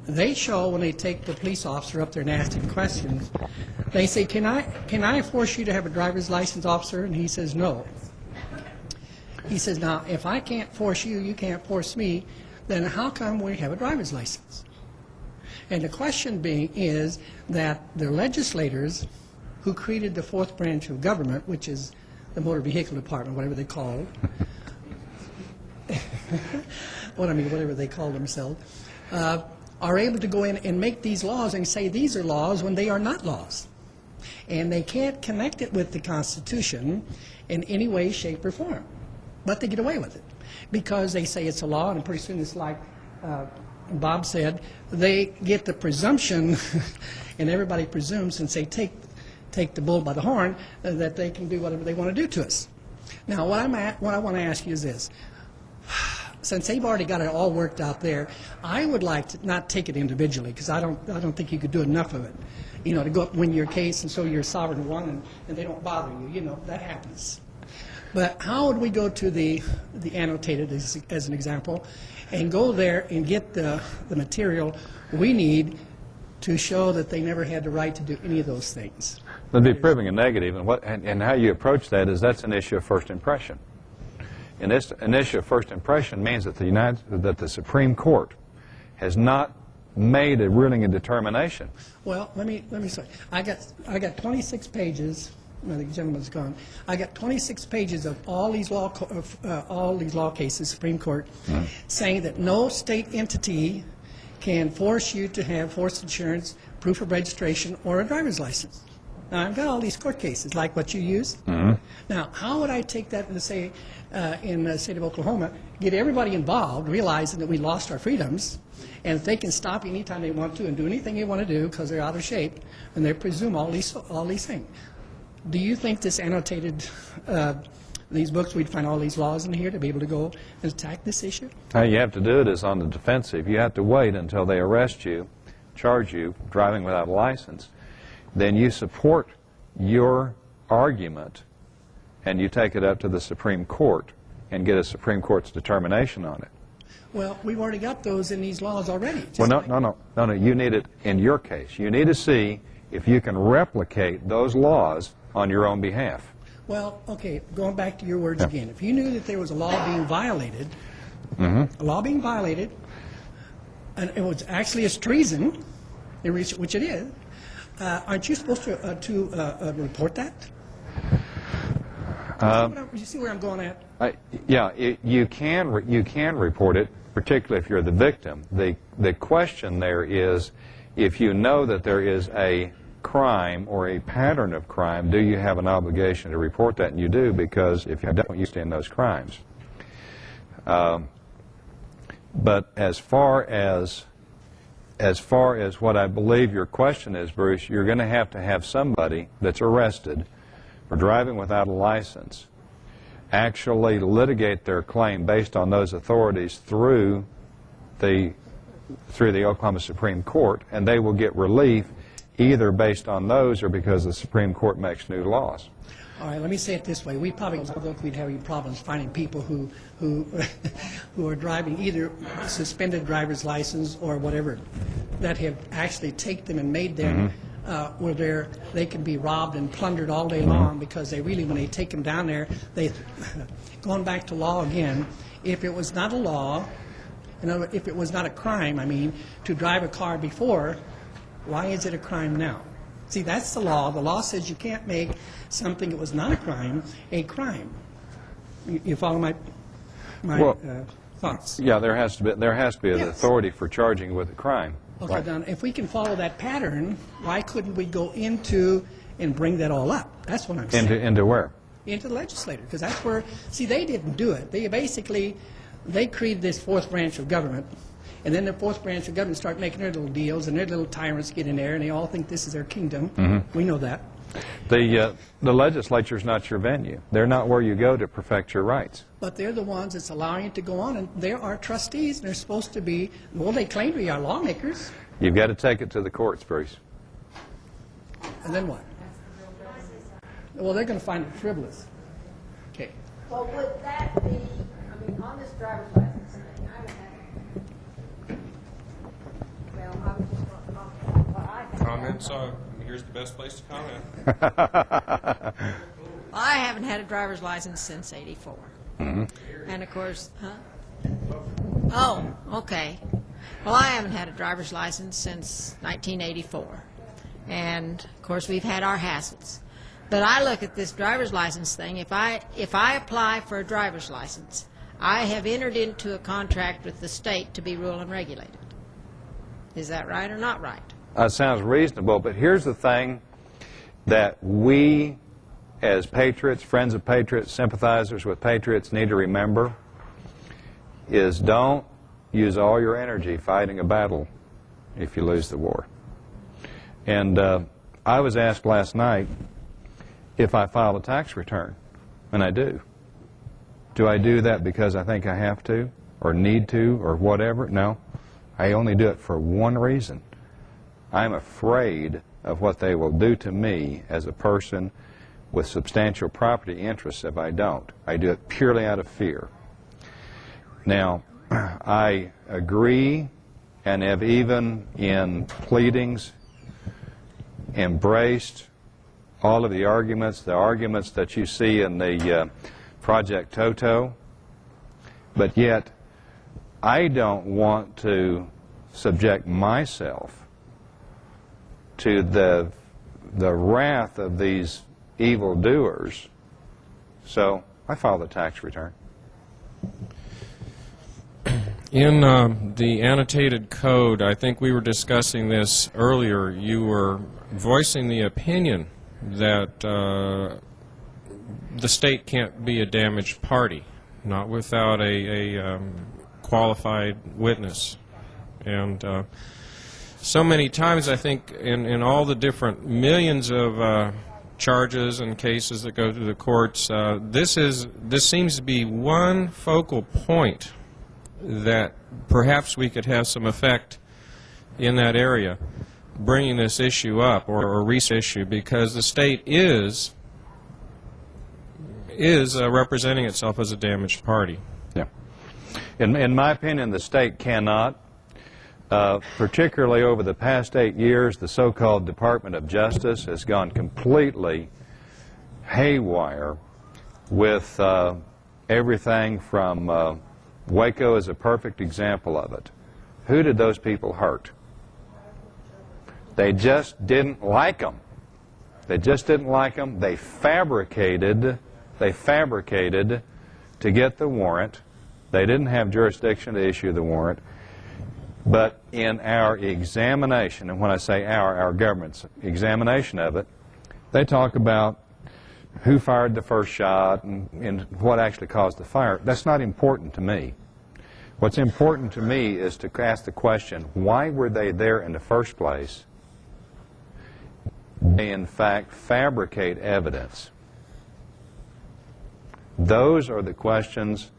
L: they show, when they take the police officer up there and ask him questions, they say, can I force you to have a driver's license, officer? And he says, no. He says, now, if I can't force you, you can't force me, then how come we have a driver's license? And the question being is that the legislators who created the fourth branch of government, which is the motor vehicle department, whatever they call it, whatever they call themselves, are able to go in and make these laws and say these are laws when they are not laws. And they can't connect it with the Constitution in any way, shape, or form. But they get away with it because they say it's a law, and pretty soon it's like Bob said, they get the presumption, and everybody presumes, since they take the bull by the horn, that they can do whatever they want to do to us. Now, what I want to ask you is this. since they've already got it all worked out there, I would like to not take it individually, because I don't think you could do enough of it. You know, to go up and win your case, and so you're a sovereign one, and they don't bother you. You know, that happens. But how would we go to the annotated, as an example, and go there and get the material we need to show that they never had the right to do any of those things?
A: That'd be proving a negative, and how you approach that is that's an issue of first impression. And this, an issue of first impression means that the Supreme Court has not made a ruling and determination.
L: Well, let me say, I got 26 pages. No, the gentleman's gone. I got 26 pages of all these law cases, Supreme Court, saying that no state entity can force you to have forced insurance, proof of registration, or a driver's license. Now, I've got all these court cases, like what you used. Now, how would I take that and say, in the state of Oklahoma, get everybody involved, realizing that we lost our freedoms, and if they can stop anytime they want to and do anything they want to do because they're out of shape, and they presume all these things. Do you think this annotated, these books, we'd find all these laws in here to be able to go and attack this issue?
A: How you have to do it is on the defensive. You have to wait until they arrest you, charge you, driving without a license. Then you support your argument, and you take it up to the Supreme Court and get a Supreme Court's determination on it.
L: Well, we've already got those in these laws already.
A: Well, no. You need it in your case. You need to see if you can replicate those laws on your own behalf.
L: Well, okay, going back to your words again. If you knew that there was a law being violated, and it was actually a treason, which it is, aren't you supposed to report that? You see where I'm going at?
A: Yeah, you can report it, particularly if you're the victim. The question there is, if you know that there is a crime or a pattern of crime, do you have an obligation to report that? And you do, because if you don't, you stand those crimes. But as far as what I believe your question is, Bruce, you're going to have somebody that's arrested for driving without a license actually litigate their claim based on those authorities through the Oklahoma Supreme Court, and they will get relief either based on those or because the Supreme Court makes new laws.
L: All right, let me say it this way. We probably don't think we'd have any problems finding people who are driving either suspended driver's license or whatever, that have actually taken them and made them where they can be robbed and plundered all day long, because they really, when they take them down there, going back to law again, if it was not a law, if it was not a crime, I mean, to drive a car before, why is it a crime now? See, that's the law. The law says you can't make something that was not a crime a crime. You follow my thoughts?
A: Yeah, there has to be an authority for charging with a crime.
L: Okay, now, if we can follow that pattern, why couldn't we go into and bring that all up? That's what I'm saying.
A: Into where?
L: Into the legislature, because that's where, see, they didn't do it. They created this fourth branch of government, and then the fourth branch of government start making their little deals, and their little tyrants get in there, and they all think this is their kingdom. We know that.
A: The legislature is not your venue. They're not where you go to perfect your rights.
L: But they're the ones that's allowing it to go on, and they're our trustees, and they're supposed to be, well, they claim to be our lawmakers.
A: You've got to take it to the courts, Bruce.
L: And then what? Well, they're going to find it frivolous. Okay.
D: Well, would that be, I mean, on this driver's license thing, I haven't had, well, I was just going to comment what I think.
H: Comments on, here's the best place to comment.
D: I haven't had a driver's license since '84. And of course, Oh, okay. Well, I haven't had a driver's license since 1984. And of course, we've had our hassles. But I look at this driver's license thing. If I apply for a driver's license, I have entered into a contract with the state to be rule and regulated. Is that right or not right?
A: That sounds reasonable, but here's the thing that we, as patriots, friends of patriots, sympathizers with patriots, need to remember is don't use all your energy fighting a battle if you lose the war. And I was asked last night if I file a tax return, and I do. Do I do that because I think I have to? or need to or whatever. No, I only do it for one reason. I'm afraid of what they will do to me as a person with substantial property interests if I don't. I do it purely out of fear. Now, I agree and have even in pleadings embraced all of the arguments that you see in the Project Toto, but yet I don't want to subject myself to the wrath of these evildoers, so I file the tax return.
H: In the annotated code, I think we were discussing this earlier, you were voicing the opinion that the state can't be a damaged party, not without a qualified witness. And so many times, I think, in all the different millions of charges and cases that go through the courts, this seems to be one focal point that perhaps we could have some effect in that area, bringing this issue up or a recent issue, because the state is representing itself as a damaged party.
A: Yeah. In my opinion, the state cannot. Particularly over the past 8 years, the so-called Department of Justice has gone completely haywire with everything from Waco is a perfect example of it. Who did those people hurt? They just didn't like them. They just didn't like them. They fabricated to get the warrant. They didn't have jurisdiction to issue the warrant. But in our examination, and when I say our government's examination of it, they talk about who fired the first shot and what actually caused the fire. That's not important to me. What's important to me is to ask the question, why were they there in the first place? They, in fact, fabricate evidence. Those are the questions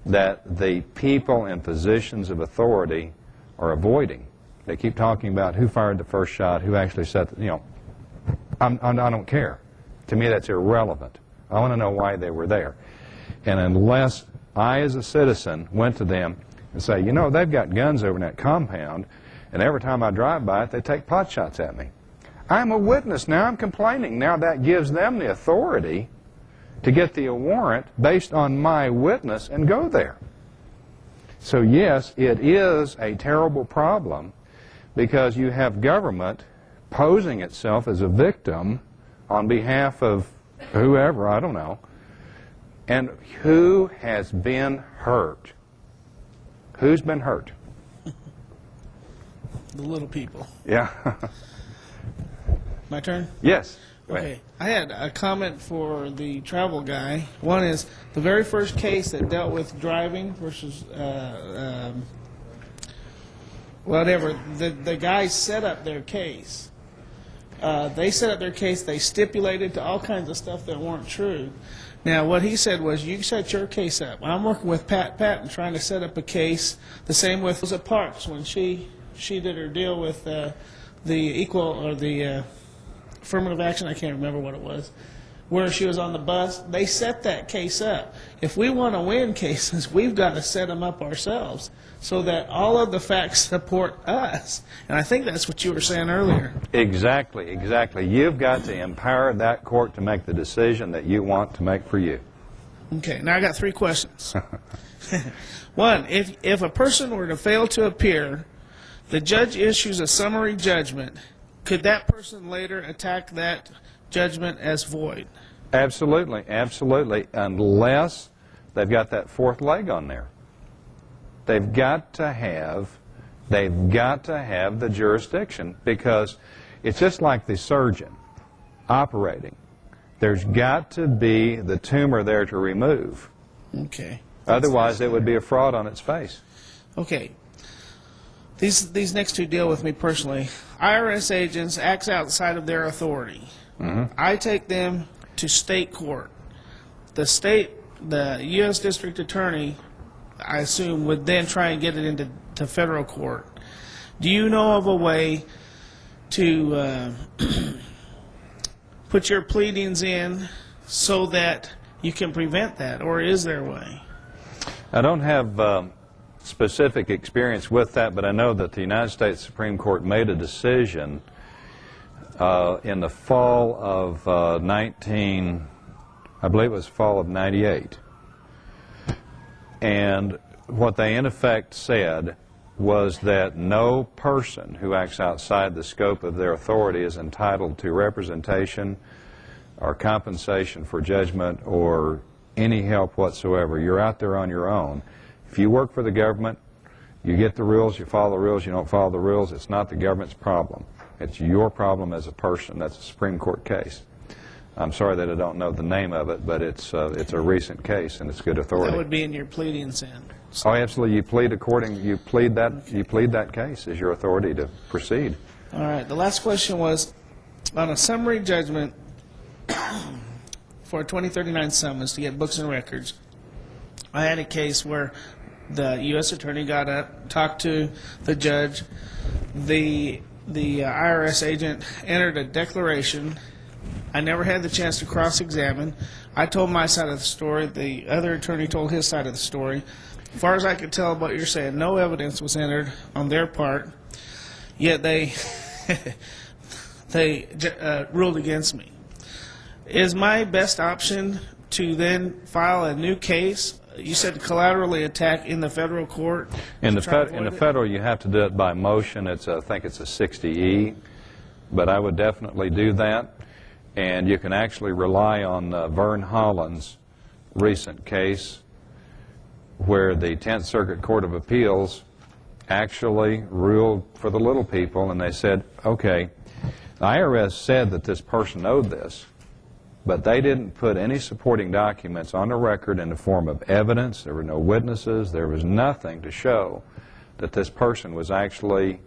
A: that the people in positions of authority are avoiding. They keep talking about who fired the first shot, who actually set the, I don't care. To me, that's irrelevant. I want to know why they were there. And unless I, as a citizen, went to them and say, they've got guns over in that compound, and every time I drive by it, they take pot shots at me. I'm a witness now. I'm complaining. Now that gives them the authority to get the warrant based on my witness and go there. So yes, it is a terrible problem because you have government posing itself as a victim on behalf of whoever, I don't know. And who has been hurt? Who's been hurt?
M: The little people.
A: Yeah.
M: My turn?
A: Yes.
M: Okay. I had a comment for the travel guy. One is the very first case that dealt with driving versus whatever. The guys set up their case. They set up their case. They stipulated to all kinds of stuff that weren't true. Now, what he said was, you set your case up. I'm working with Pat and trying to set up a case. The same with Rosa Parks when she did her deal with the equal or the affirmative action. I can't remember what it was. Where she was on the bus, they set that case up. If we want to win cases, we've got to set them up ourselves so that all of the facts support us. And I think that's what you were saying earlier.
A: Exactly, exactly. You've got to empower that court to make the decision that you want to make for you.
M: Okay, now I got 3 questions. One, if a person were to fail to appear, the judge issues a summary judgment, could that person later attack that judgment as void?
A: Absolutely, absolutely, unless they've got that 4th leg on there. They've got to have the jurisdiction, because it's just like the surgeon operating. There's got to be the tumor there to remove.
M: Okay.
A: Otherwise, it would be a fraud on its face.
M: Okay. These next 2 deal with me personally. IRS agents acts outside of their authority. I take them to state court. The U.S. District Attorney I assume, would then try and get it into federal court. Do you know of a way to put your pleadings in so that you can prevent that, or is there a way?
A: I don't have specific experience with that, but I know that the United States Supreme Court made a decision in the fall of I believe it was fall of 98. And what they in effect said was that no person who acts outside the scope of their authority is entitled to representation or compensation for judgment or any help whatsoever. You're out there on your own. If you work for the government, you get the rules, you follow the rules, you don't follow the rules, it's not the government's problem. It's your problem as a person. That's a Supreme Court case. I'm sorry that I don't know the name of it, but it's a recent case and it's good authority.
M: That would be in your pleadings then.
A: Oh, absolutely. You plead that case as your authority to proceed.
M: All right. The last question was on a summary judgment for a 2039 summons to get books and records. I had a case where the U.S. attorney got up, talked to the judge. The IRS agent entered a declaration. I never had the chance to cross-examine. I told my side of the story. The other attorney told his side of the story. As far as I could tell what you're saying, no evidence was entered on their part, yet they ruled against me. Is my best option to then file a new case? You said collaterally attack in the federal court?
A: In the federal, you have to do it by motion. I think it's a 60E, but I would definitely do that. And you can actually rely on Vern Holland's recent case where the 10th Circuit Court of Appeals actually ruled for the little people, and they said, okay, the IRS said that this person owed this, but they didn't put any supporting documents on the record in the form of evidence. There were no witnesses. There was nothing to show that this person was actually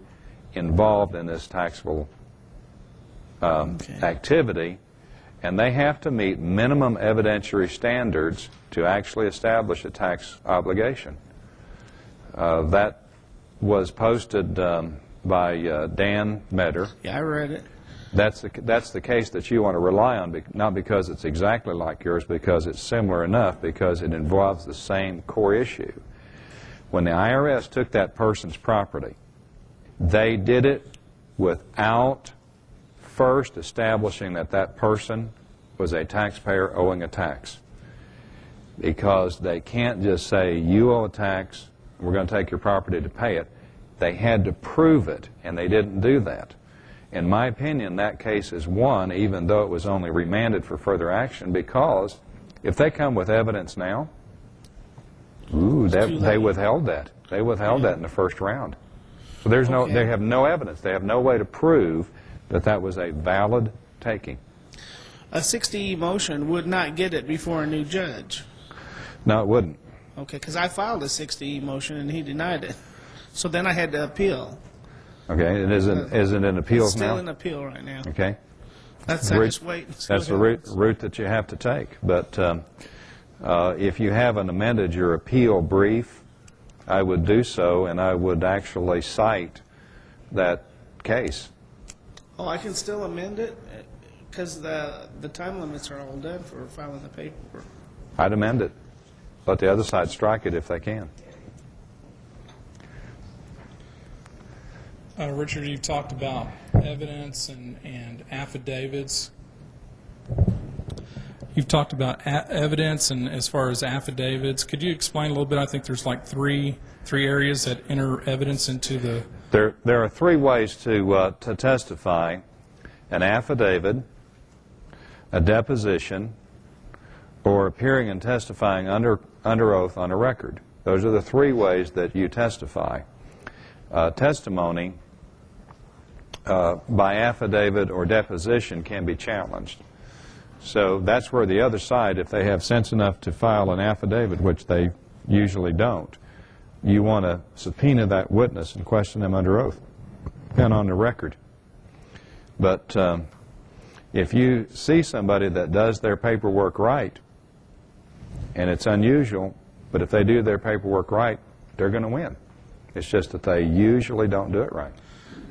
A: involved in this taxable activity, and they have to meet minimum evidentiary standards to actually establish a tax obligation. That was posted by Dan Metter.
M: Yeah, I read it.
A: That's the case that you want to rely on, not because it's exactly like yours, because it's similar enough, because it involves the same core issue. When the IRS took that person's property, they did it without first establishing that that person was a taxpayer owing a tax. Because they can't just say, you owe a tax, we're going to take your property to pay it. They had to prove it, and they didn't do that. In my opinion, that case is won, even though it was only remanded for further action, because if they come with evidence now, they withheld that. They withheld that in the first round. So there's they have no evidence. They have no way to prove that that was a valid taking.
M: A 60E motion would not get it before a new judge.
A: No, it wouldn't.
M: Okay, because I filed a 60E motion and he denied it. So then I had to appeal.
A: Okay, it isn't in appeals now?
M: It's still in appeal right now.
A: Okay.
M: That's I just wait and see
A: That's the route that you have to take. But if you haven't amended your appeal brief, I would do so, and I would actually cite that case.
M: Oh, I can still amend it? Because the time limits are all done for filing the paperwork.
A: I'd amend it. Let the other side strike it if they can.
B: Richard, you've talked about evidence and affidavits. You've talked about evidence and as far as affidavits. Could you explain a little bit? I think there's like three areas that enter evidence into the...
A: There are three ways to testify: an affidavit, a deposition, or appearing and testifying under oath on a record. Those are the three ways that you testify. Testimony by affidavit or deposition can be challenged. So that's where the other side, if they have sense enough to file an affidavit, which they usually don't, you want to subpoena that witness and question them under oath and on the record. But if you see somebody that does their paperwork right, and it's unusual, But if they do their paperwork right, they're going to win. It's just that they usually don't do it right.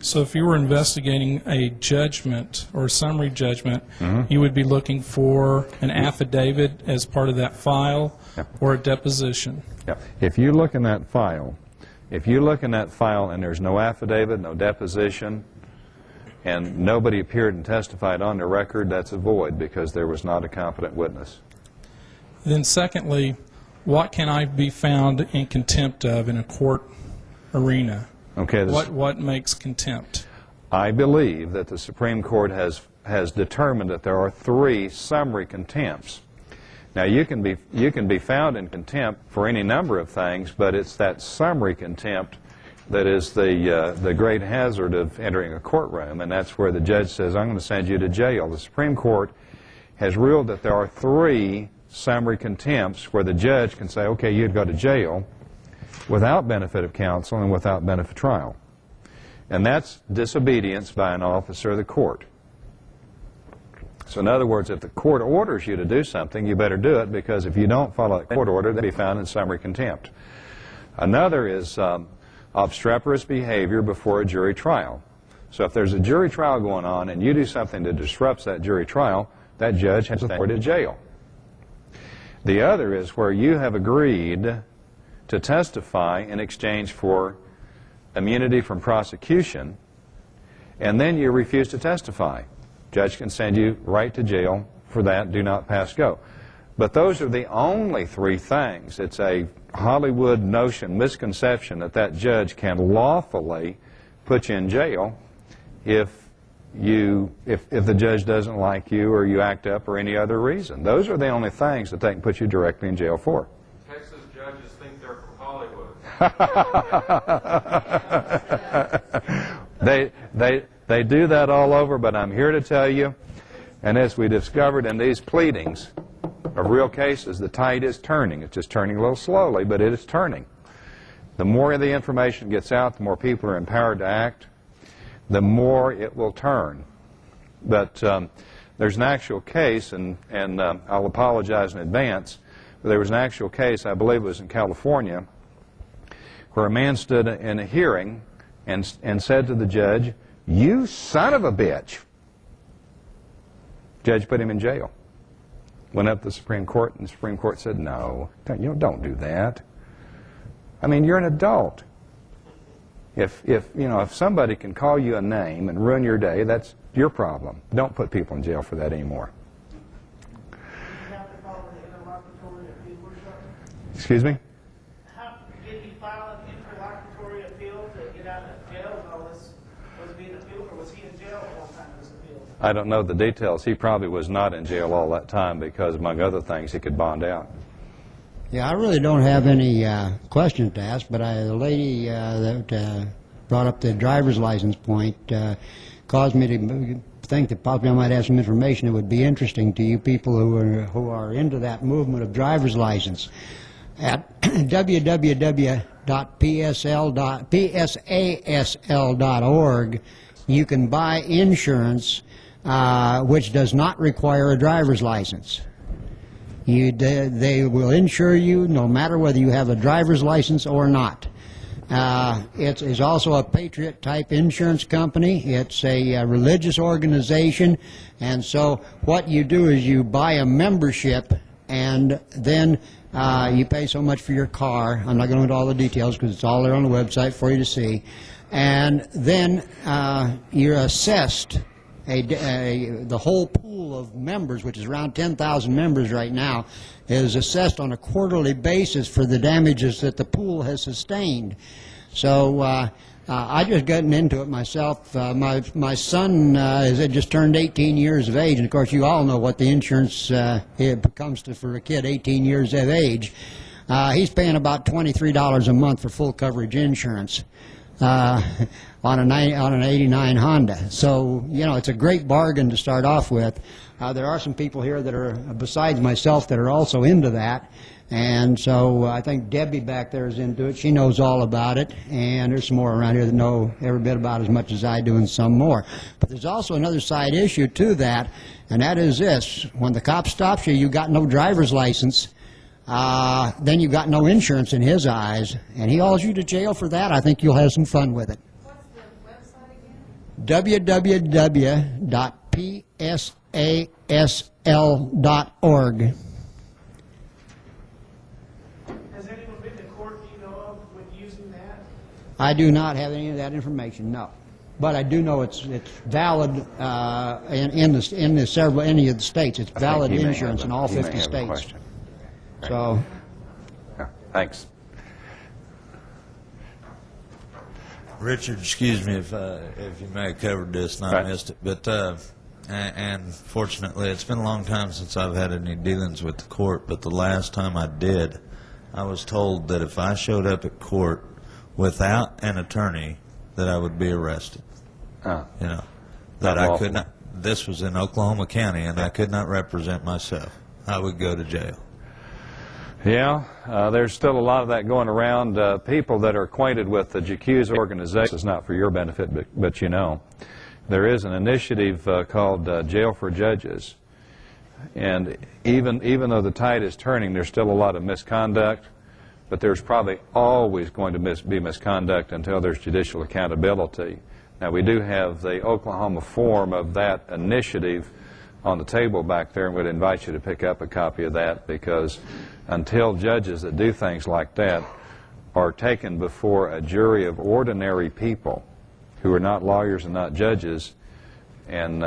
B: So if you were investigating a judgment or a summary judgment, you would be looking for an affidavit as part of that file or a deposition.
A: If you look in that file, and there's no affidavit, no deposition, and nobody appeared and testified on the record, that's a void because there was not a competent witness.
B: Then secondly, what can I be found in contempt of in a court arena?
A: Okay.
B: What makes contempt?
A: I believe that the Supreme Court has determined that there are 3 summary contempts. Now you can be found in contempt for any number of things, but it's that summary contempt that is the great hazard of entering a courtroom, and that's where the judge says, I'm going to send you to jail. The Supreme Court has ruled that there are 3 summary contempts where the judge can say, okay, you'd go to jail without benefit of counsel and without benefit of trial. And that's disobedience by an officer of the court. So in other words, if the court orders you to do something, you better do it, because if you don't follow the court order, they'll be found in summary contempt. Another is obstreperous behavior before a jury trial. So if there's a jury trial going on and you do something that disrupts that jury trial, that judge has to send you to jail. The other is where you have agreed to testify in exchange for immunity from prosecution, and then you refuse to testify. Judge can send you right to jail for that. Do not pass go. But those are the only 3 things. It's a Hollywood notion, misconception, that that judge can lawfully put you in jail if the judge doesn't like you or you act up or any other reason. Those are the only things that they can put you directly in jail for.
H: Texas judges think they're from Hollywood.
A: They do that all over, but I'm here to tell you, and as we discovered in these pleadings of real cases, the tide is turning. It's just turning a little slowly, but it is turning. The more of the information gets out, the more people are empowered to act, the more it will turn. But there's an actual case, and I'll apologize in advance, but there was an actual case, I believe it was in California, where a man stood in a hearing and said to the judge, "You son of a bitch." Judge put him in jail. Went up to the Supreme Court, and the Supreme Court said, no, don't do that. I mean, you're an adult. If somebody can call you a name and ruin your day, that's your problem. Don't put people in jail for that anymore.
C: Did you have to follow the interlocutory appeal or something?
A: Excuse me?
C: Did he file an interlocutory appeal to get out of jail while this was being appealed, or was he in jail at one time this appeal?
A: I don't know the details. He probably was not in jail all that time because, among other things, he could bond out.
N: Yeah, I really don't have any questions to ask, but the lady that brought up the driver's license point caused me to think that possibly I might have some information that would be interesting to you people who are into that movement of driver's license. At www.psasl.org, you can buy insurance which does not require a driver's license. They will insure you no matter whether you have a driver's license or not. It is also a patriot-type insurance company. It's a religious organization, and so what you do is you buy a membership, and then you pay so much for your car. I'm not going to go into all the details because it's all there on the website for you to see. And then you're assessed the whole pool of members, which is around 10,000 members right now, is assessed on a quarterly basis for the damages that the pool has sustained. So I just gotten into it myself. My son had just turned 18 years of age, and of course you all know what the insurance it comes to for a kid 18 years of age. He's paying about $23 a month for full coverage insurance. On an 89 Honda. So, it's a great bargain to start off with. There are some people here that are, besides myself, that are also into that. And so I think Debbie back there is into it. She knows all about it. And there's some more around here that know every bit about as much as I do and some more. But there's also another side issue to that, and that is this. When the cop stops you, you got no driver's license. then you've got no insurance in his eyes, and he hauls you to jail for that. I think you'll have some fun with it.
F: What's the website again?
N: www.psasl.org.
C: Has anyone been to court, you know of, with using that?
N: I do not have any of that information, no. But I do know it's valid in the several any of the states. It's valid insurance in all 50 states. So,
A: yeah, thanks.
O: Richard, excuse me if you may have covered this and I missed it, but and fortunately it's been a long time since I've had any dealings with the court. But the last time I did, I was told that if I showed up at court without an attorney, that I would be arrested. You know, that I could not. This was in Oklahoma County, and I could not represent myself. I would go to jail.
A: Yeah, there's still a lot of that going around. People that are acquainted with the JACUSE organization, it's not for your benefit, but you know, there is an initiative called Jail for Judges. And even though the tide is turning, there's still a lot of misconduct, but there's probably always going to be misconduct until there's judicial accountability. Now, we do have the Oklahoma form of that initiative on the table back there, and would invite you to pick up a copy of that, because until judges that do things like that are taken before a jury of ordinary people who are not lawyers and not judges and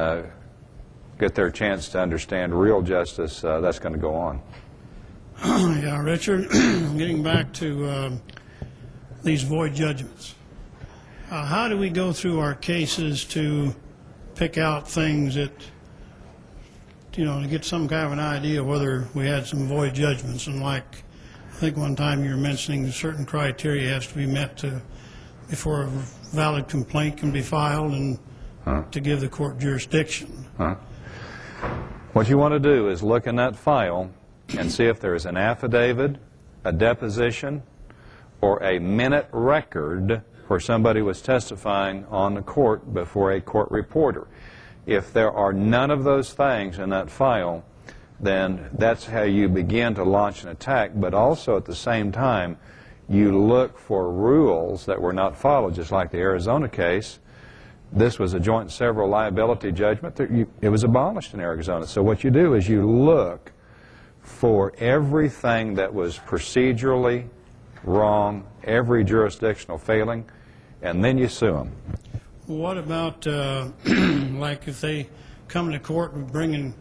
A: get their chance to understand real justice, that's going to go on.
G: Yeah, Richard, getting back to these void judgments. How do we go through our cases to pick out things that, you know, to get some kind of an idea whether we had some void judgments? And like, I think one time you were mentioning certain criteria has to be met before a valid complaint can be filed and to give the court jurisdiction.
A: What you want to do is look in that file and see if there is an affidavit, a deposition, or a minute record where somebody was testifying on the court before a court reporter. If there are none of those things in that file, then that's how you begin to launch an attack. But also at the same time, you look for rules that were not followed, just like the Arizona case. This was a joint and several liability judgment. It was abolished in Arizona. So what you do is you look for everything that was procedurally wrong, every jurisdictional failing, and then you sue them.
G: What about, like if they come to court and bring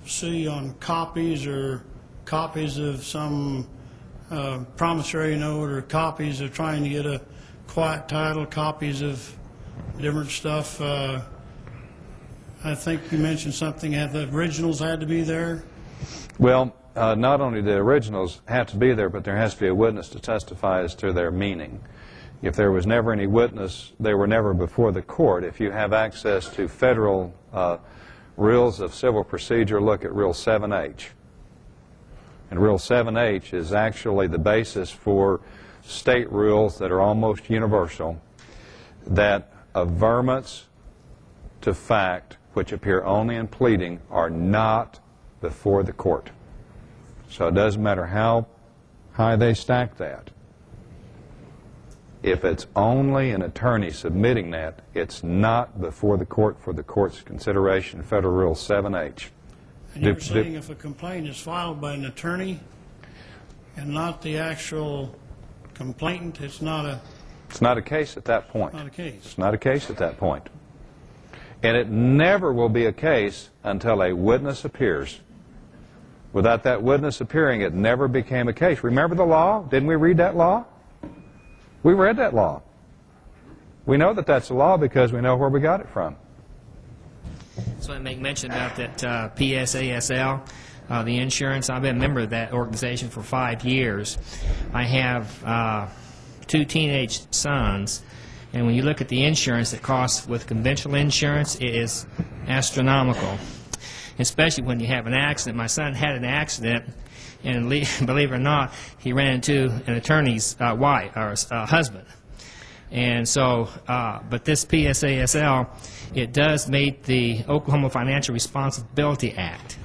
G: sue you on copies or copies of some promissory note, or copies of trying to get a quiet title, copies of different stuff? I think you mentioned something, the originals had to be there?
A: Well, not only the originals have to be there, but there has to be a witness to testify as to their meaning. If there was never any witness, they were never before the court. If you have access to federal rules of civil procedure, look at Rule 7H. And Rule 7H is actually the basis for state rules that are almost universal, that averments to fact, which appear only in pleading, are not before the court. So it doesn't matter how high they stack that. If it's only an attorney submitting that, it's not before the court for the court's consideration. Federal Rule 7H.
G: And you're saying if a complaint is filed by an attorney and not the actual complainant, it's not a...
A: It's not a case at that point.
G: Not a case.
A: It's not a case at that point. And it never will be a case until a witness appears. Without that witness appearing, it never became a case. Remember the law? Didn't we read that law? We read that law. We know that that's the law because we know where we got it from.
K: So I make mention about that PSASL, the insurance. I've been a member of that organization for 5 years. I have 2 teenage sons, and when you look at the insurance that costs with conventional insurance, it is astronomical, especially when you have an accident. My son had an accident, and believe it or not, he ran into an attorney's wife or husband. And so, but this PSASL, it does meet the Oklahoma Financial Responsibility Act.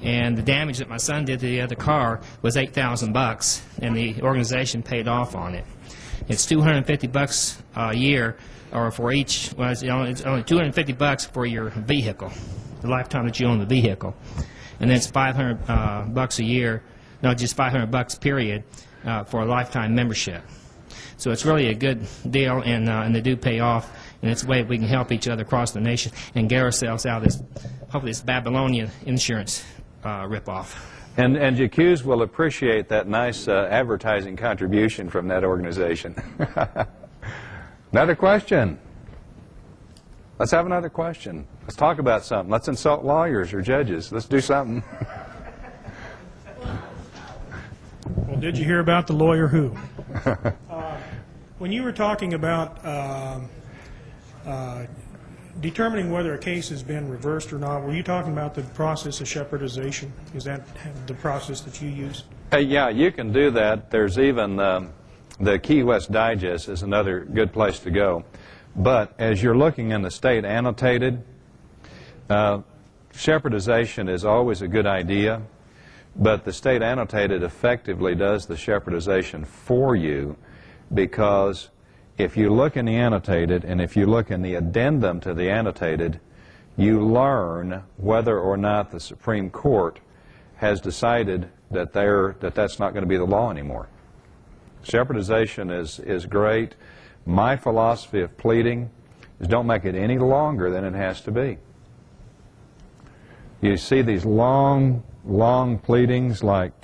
K: And the damage that my son did to the other car was $8,000, and the organization paid off on it. It's $250 a year, or for each. Well, it's only $250 for your vehicle, the lifetime that you own the vehicle, and then it's $500 a year. No, just $500 period for a lifetime membership. So it's really a good deal, and they do pay off, and it's a way we can help each other across the nation and get ourselves out of this, hopefully, this Babylonian insurance ripoff.
A: And your Qs will appreciate that nice advertising contribution from that organization. Another question. Let's have another question. Let's talk about something. Let's insult lawyers or judges. Let's do something.
G: Well, did you hear about the lawyer who? When you were talking about determining whether a case has been reversed or not, were you talking about the process of shepherdization? Is that the process that you use?
A: Yeah, you can do that. There's even the Key West Digest is another good place to go. But as you're looking in the state annotated, shepherdization is always a good idea, but the state annotated effectively does the shepherdization for you, because if you look in the annotated and if you look in the addendum to the annotated, you learn whether or not the Supreme Court has decided that that's not going to be the law anymore. Shepherdization is great. My philosophy of pleading is don't make it any longer than it has to be. You see these long pleadings like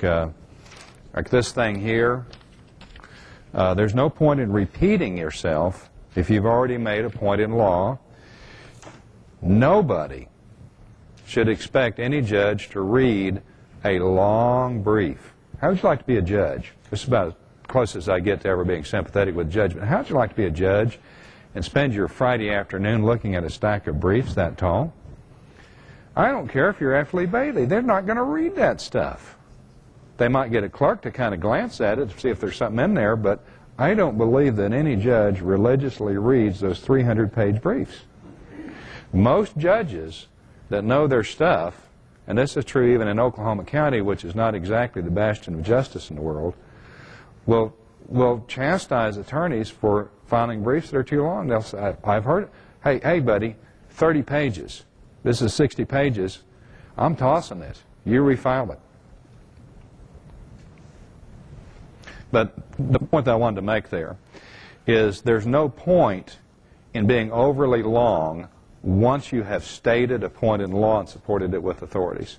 A: this thing here. There's no point in repeating yourself if you've already made a point in law. Nobody should expect any judge to read a long brief. How would you like to be a judge? This is about as close as I get to ever being sympathetic with judgment. How would you like to be a judge and spend your Friday afternoon looking at a stack of briefs that tall? I don't care if you're F. Lee Bailey. They're not going to read that stuff. They might get a clerk to kind of glance at it to see if there's something in there, but I don't believe that any judge religiously reads those 300-page briefs. Most judges that know their stuff, and this is true even in Oklahoma County, which is not exactly the bastion of justice in the world, will chastise attorneys for filing briefs that are too long. They'll say, I've heard it. Hey, buddy, 30 pages. This is 60 pages. I'm tossing this. You refile it. But the point that I wanted to make there is there's no point in being overly long once you have stated a point in law and supported it with authorities.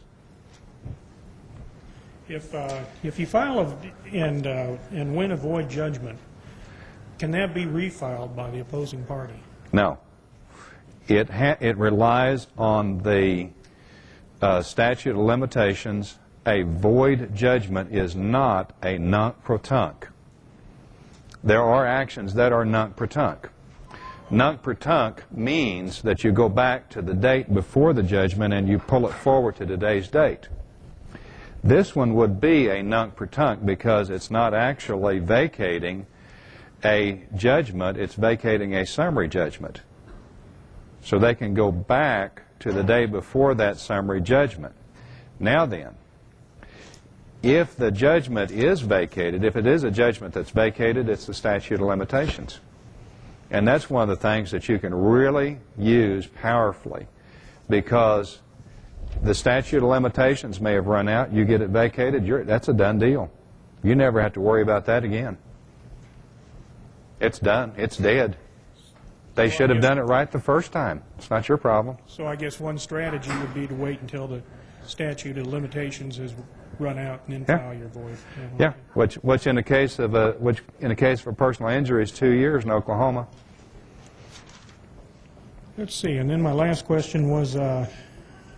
G: If you file and win a void judgment, can that be refiled by the opposing party?
A: No. It relies on the statute of limitations. A void judgment is not a nunc-pro-tunc. There are actions that are nunc-pro-tunc. Nunc-pro-tunc means that you go back to the date before the judgment and you pull it forward to today's date. This one would be a nunc-pro-tunc because it's not actually vacating a judgment, it's vacating a summary judgment. So they can go back to the day before that summary judgment. Now then, if the judgment is vacated, if it is a judgment that's vacated, it's the statute of limitations. And that's one of the things that you can really use powerfully, because the statute of limitations may have run out, you get it vacated, that's a done deal. You never have to worry about that again. It's done. It's dead. They should have done it right the first time. It's not your problem.
G: So I guess one strategy would be to wait until the statute of limitations is run out and then file your void.
A: Yeah, which in the case of a personal injury is 2 years in Oklahoma.
G: Let's see, and then my last question was,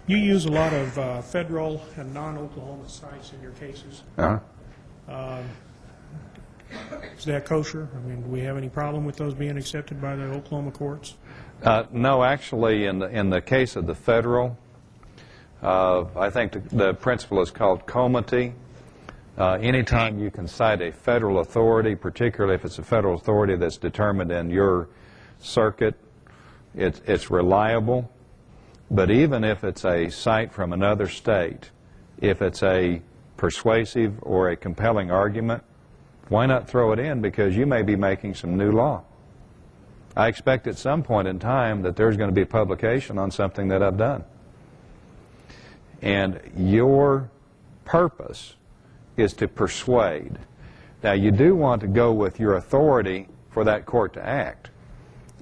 G: you use a lot of federal and non-Oklahoma sites in your cases. Is that kosher? I mean, do we have any problem with those being accepted by the Oklahoma courts?
A: No, actually, in the case of the federal, I think the principle is called comity. Anytime you can cite a federal authority, particularly if it's a federal authority that's determined in your circuit, it's reliable. But even if it's a site from another state, if it's a persuasive or a compelling argument, why not throw it in? Because you may be making some new law. I expect at some point in time that there's going to be publication on something that I've done. And your purpose is to persuade. Now, you do want to go with your authority for that court to act.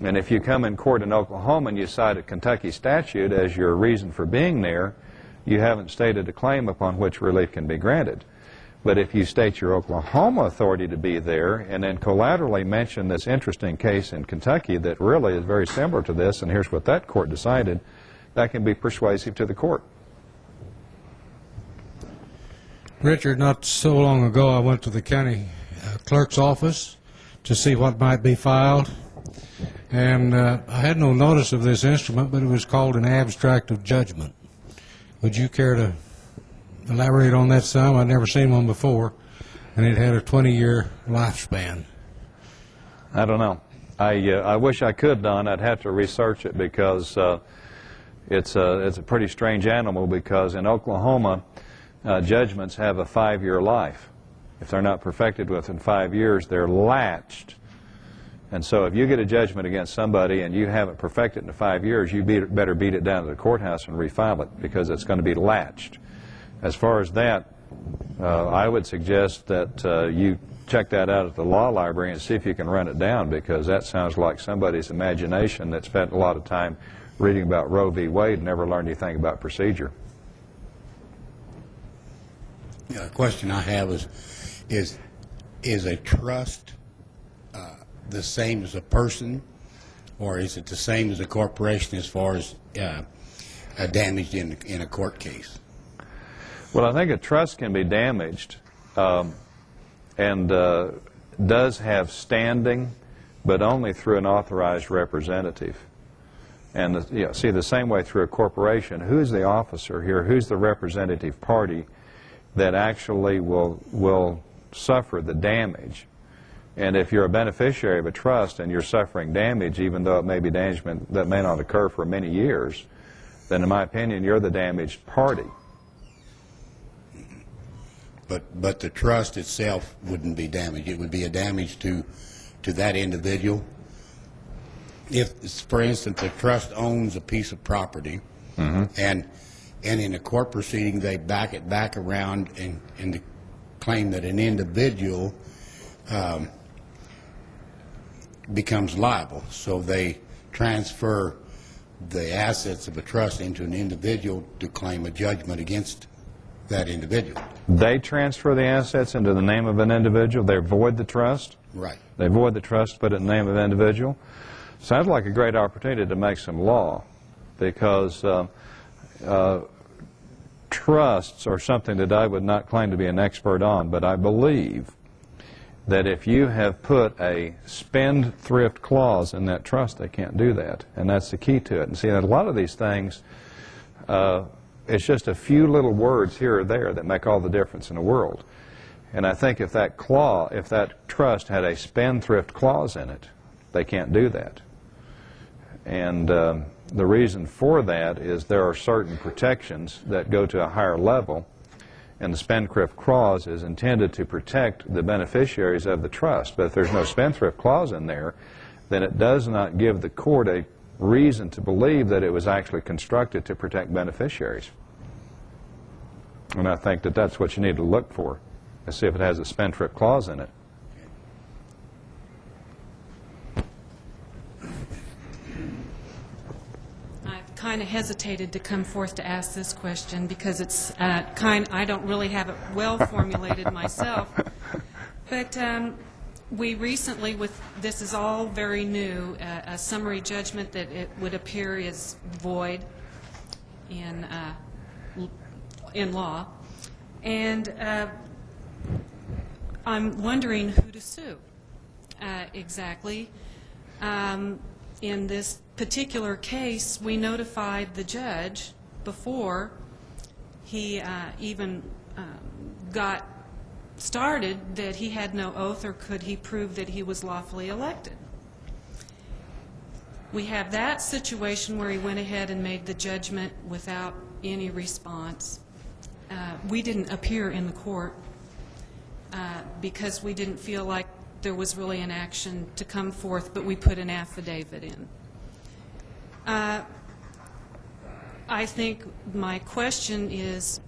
A: And if you come in court in Oklahoma and you cite a Kentucky statute as your reason for being there, you haven't stated a claim upon which relief can be granted. But if you state your Oklahoma authority to be there and then collaterally mention this interesting case in Kentucky that really is very similar to this, and here's what that court decided, that can be persuasive to the court.
P: Richard, not so long ago I went to the county clerk's office to see what might be filed, and I had no notice of this instrument, but it was called an abstract of judgment. Would you care to elaborate on that some? I'd never seen one before, and it had a 20-year lifespan.
A: I don't know. I wish I could, Don. I'd have to research it because it's a pretty strange animal, because in Oklahoma, judgments have a 5-year life. If they're not perfected within 5 years, they're latched. And so if you get a judgment against somebody and you haven't perfected it in 5 years, you better beat it down to the courthouse and refile it, because it's going to be latched. As far as that, I would suggest that you check that out at the law library and see if you can run it down, because that sounds like somebody's imagination that spent a lot of time reading about Roe v. Wade and never learned anything about procedure.
Q: Yeah, the question I have is a trust the same as a person, or is it the same as a corporation as far as damaged in a court case?
A: Well, I think a trust can be damaged and does have standing, but only through an authorized representative. And see, the same way through a corporation, who's the officer here? Who's the representative party that actually will suffer the damage? And if you're a beneficiary of a trust and you're suffering damage, even though it may be damage that may not occur for many years, then in my opinion, you're the damaged party.
Q: But the trust itself wouldn't be damaged. It would be a damage to that individual. If, for instance, the trust owns a piece of property, and in a court proceeding they back it back around and claim that an individual becomes liable, so they transfer the assets of a trust into an individual to claim a judgment against that individual.
A: They transfer the assets into the name of an individual. They void the trust.
Q: Right.
A: They void the trust, put it in the name of an individual. Sounds like a great opportunity to make some law, because trusts are something that I would not claim to be an expert on, but I believe that if you have put a spendthrift clause in that trust, they can't do that, and that's the key to it. And see, a lot of these things, it's just a few little words here or there that make all the difference in the world. And I think if that trust had a spendthrift clause in it, they can't do that. And the reason for that is there are certain protections that go to a higher level, and the spendthrift clause is intended to protect the beneficiaries of the trust. But if there's no spendthrift clause in there, then it does not give the court a reason to believe that it was actually constructed to protect beneficiaries. And I think that that's what you need to look for, to see if it has a spendthrift clause in it.
R: Kind of hesitated to come forth to ask this question because it's I don't really have it well formulated myself. But we recently, this is all very new, a summary judgment that it would appear is void in law, and I'm wondering who to sue exactly. In this particular case, we notified the judge before he even got started that he had no oath, or could he prove that he was lawfully elected. We have that situation where he went ahead and made the judgment without any response. we didn't appear in the court because we didn't feel like there was really an action to come forth, but we put an affidavit in. I think my question is,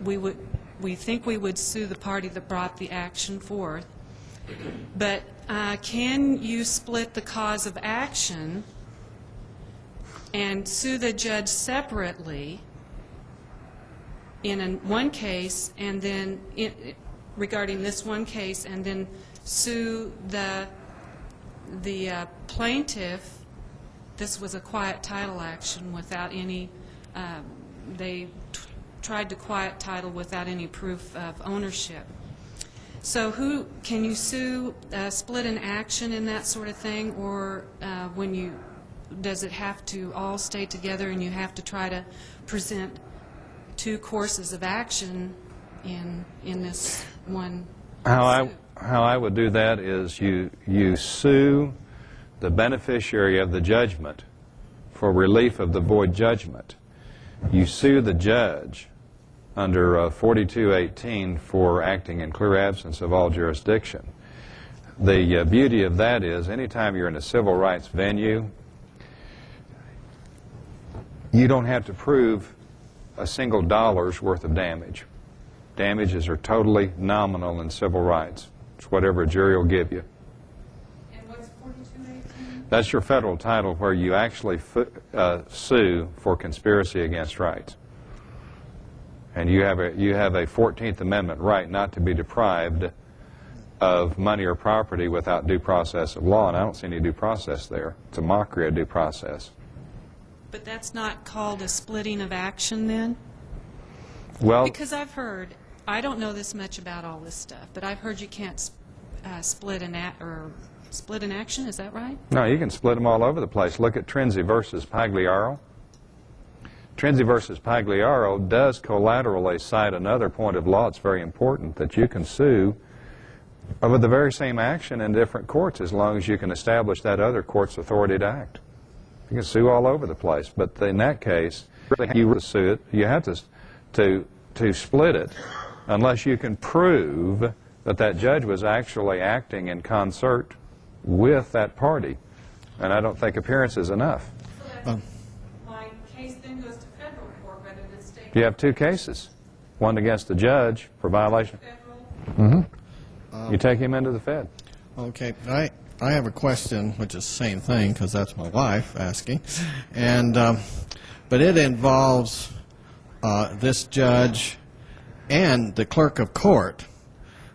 R: we think we would sue the party that brought the action forth, but can you split the cause of action and sue the judge separately in one case, and then regarding this one case, and then sue the plaintiff? This was a quiet title action without any, they tried to quiet title without any proof of ownership. So who, can you sue, split an action in that sort of thing, or when you, does it have to all stay together and you have to try to present two courses of action in this one?
A: How I would do that is you sue the beneficiary of the judgment for relief of the void judgment. You sue the judge under 4218 for acting in clear absence of all jurisdiction. The beauty of that is anytime you're in a civil rights venue, you don't have to prove a single dollar's worth of damage. Damages are totally nominal in civil rights. It's whatever a jury will give you.
R: And what's 4218?
A: That's your federal title where you actually sue for conspiracy against rights. And you have a 14th Amendment right not to be deprived of money or property without due process of law, and I don't see any due process there. It's a mockery of due process.
R: But that's not called a splitting of action then?
A: Well,
R: because I've heard, I don't know this much about all this stuff, but I've heard you can't split an action. Is that right?
A: No, you can split them all over the place. Look at Trinzi versus Pagliaro. Trinzi versus Pagliaro does collaterally cite another point of law. It's very important that you can sue over the very same action in different courts as long as you can establish that other court's authority to act. You can sue all over the place, but in that case, you sue it. You have to split it unless you can prove that that judge was actually acting in concert with that party, and I don't think appearance is enough.
R: So my case then goes to federal court rather than state court.
A: You have two cases, one against the judge for violation. You take him into the Fed.
S: Okay, I have a question, which is the same thing because that's my wife asking, and but it involves this judge and the clerk of court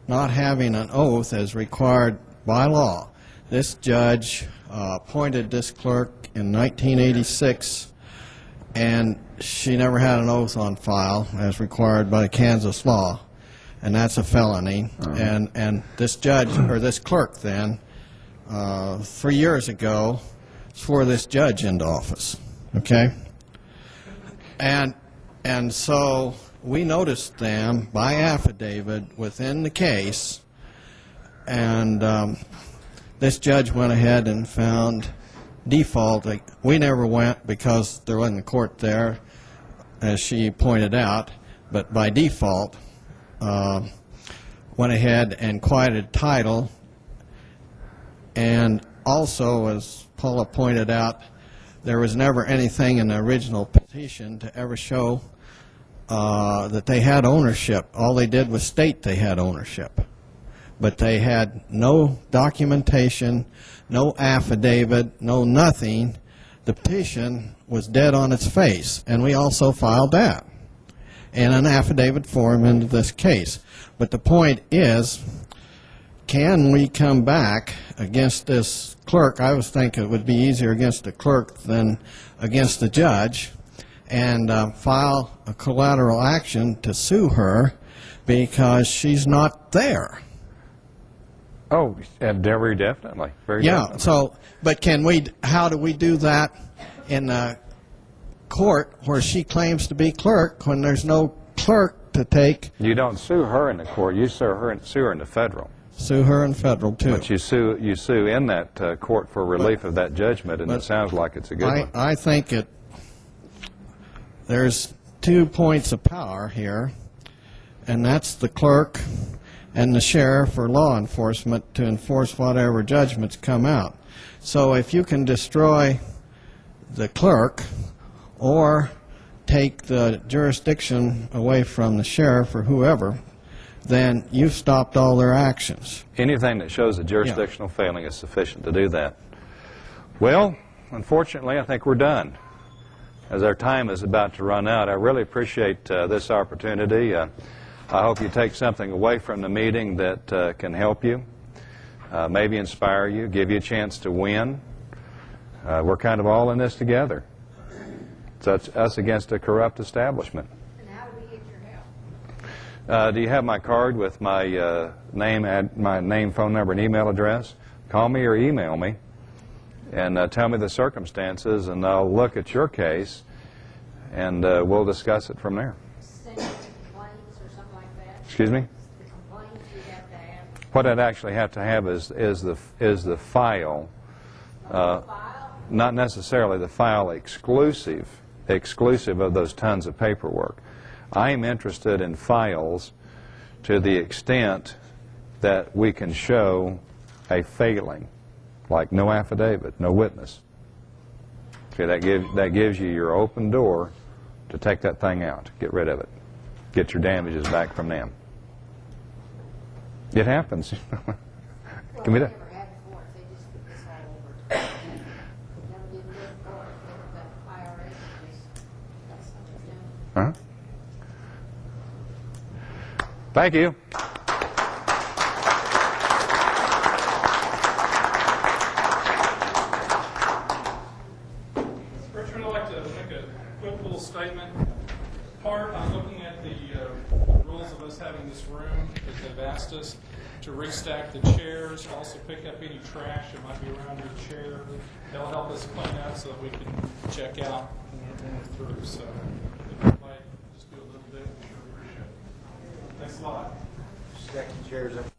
S: not having an oath as required by law. This judge appointed this clerk in 1986, and she never had an oath on file as required by Kansas law, and that's a felony. And this judge, or this clerk then, 3 years ago, swore this judge into office. Okay? And so we noticed them by affidavit within the case, and this judge went ahead and found default. We never went because there wasn't a court there, as she pointed out, but by default went ahead and quieted title. And also, as Paula pointed out, there was never anything in the original petition to ever show that they had ownership. All they did was state they had ownership. But they had no documentation, no affidavit, no nothing. The petition was dead on its face, and we also filed that in an affidavit form into this case. But the point is, can we come back against this clerk? I was thinking it would be easier against the clerk than against the judge, and file a collateral action to sue her because she's not there.
A: Oh, very definitely. Very definitely.
S: So, but can we, how do we do that in a court where she claims to be clerk when there's no clerk to take?
A: You don't sue her in the court. You sue her in the federal.
S: Sue her in federal, too.
A: But you sue in that court for relief of that judgment, and it sounds like it's a good one.
S: I think there's 2 points of power here. and that's the clerk and the sheriff or law enforcement to enforce whatever judgments come out. So if you can destroy the clerk or take the jurisdiction away from the sheriff or whoever, then you've stopped all their actions.
A: Anything that shows a jurisdictional failing is sufficient to do that. Well, unfortunately, I think we're done. As our time is about to run out, I really appreciate this opportunity. I hope you take something away from the meeting that can help you, maybe inspire you, give you a chance to win. We're kind of all in this together. So it's us against a corrupt establishment.
D: And how do we get your help?
A: Do you have my card with my name, phone number, and email address? Call me or email me and tell me the circumstances, and I'll look at your case and we'll discuss it from there.
D: Send you complaints or something like that?
A: Excuse me?
D: The complaints you have to have?
A: What I'd actually have to have is the file. Not necessarily the file exclusive of those tons of paperwork. I am interested in files to the extent that we can show a failing, like no affidavit, no witness. Okay, that gives you your open door to take that thing out, get rid of it, get your damages back from them. It happens. Give me that. Thank you.
B: Richard, I'd like to make a quick little statement. Part, I'm looking at the rules of us having this room that they've asked us to restack the chairs, also pick up any trash that might be around your chair. They'll help us clean up so that we can check out when we're through. So if you might just do a little bit, we sure appreciate it. Thanks a lot.
E: Stack the chairs up.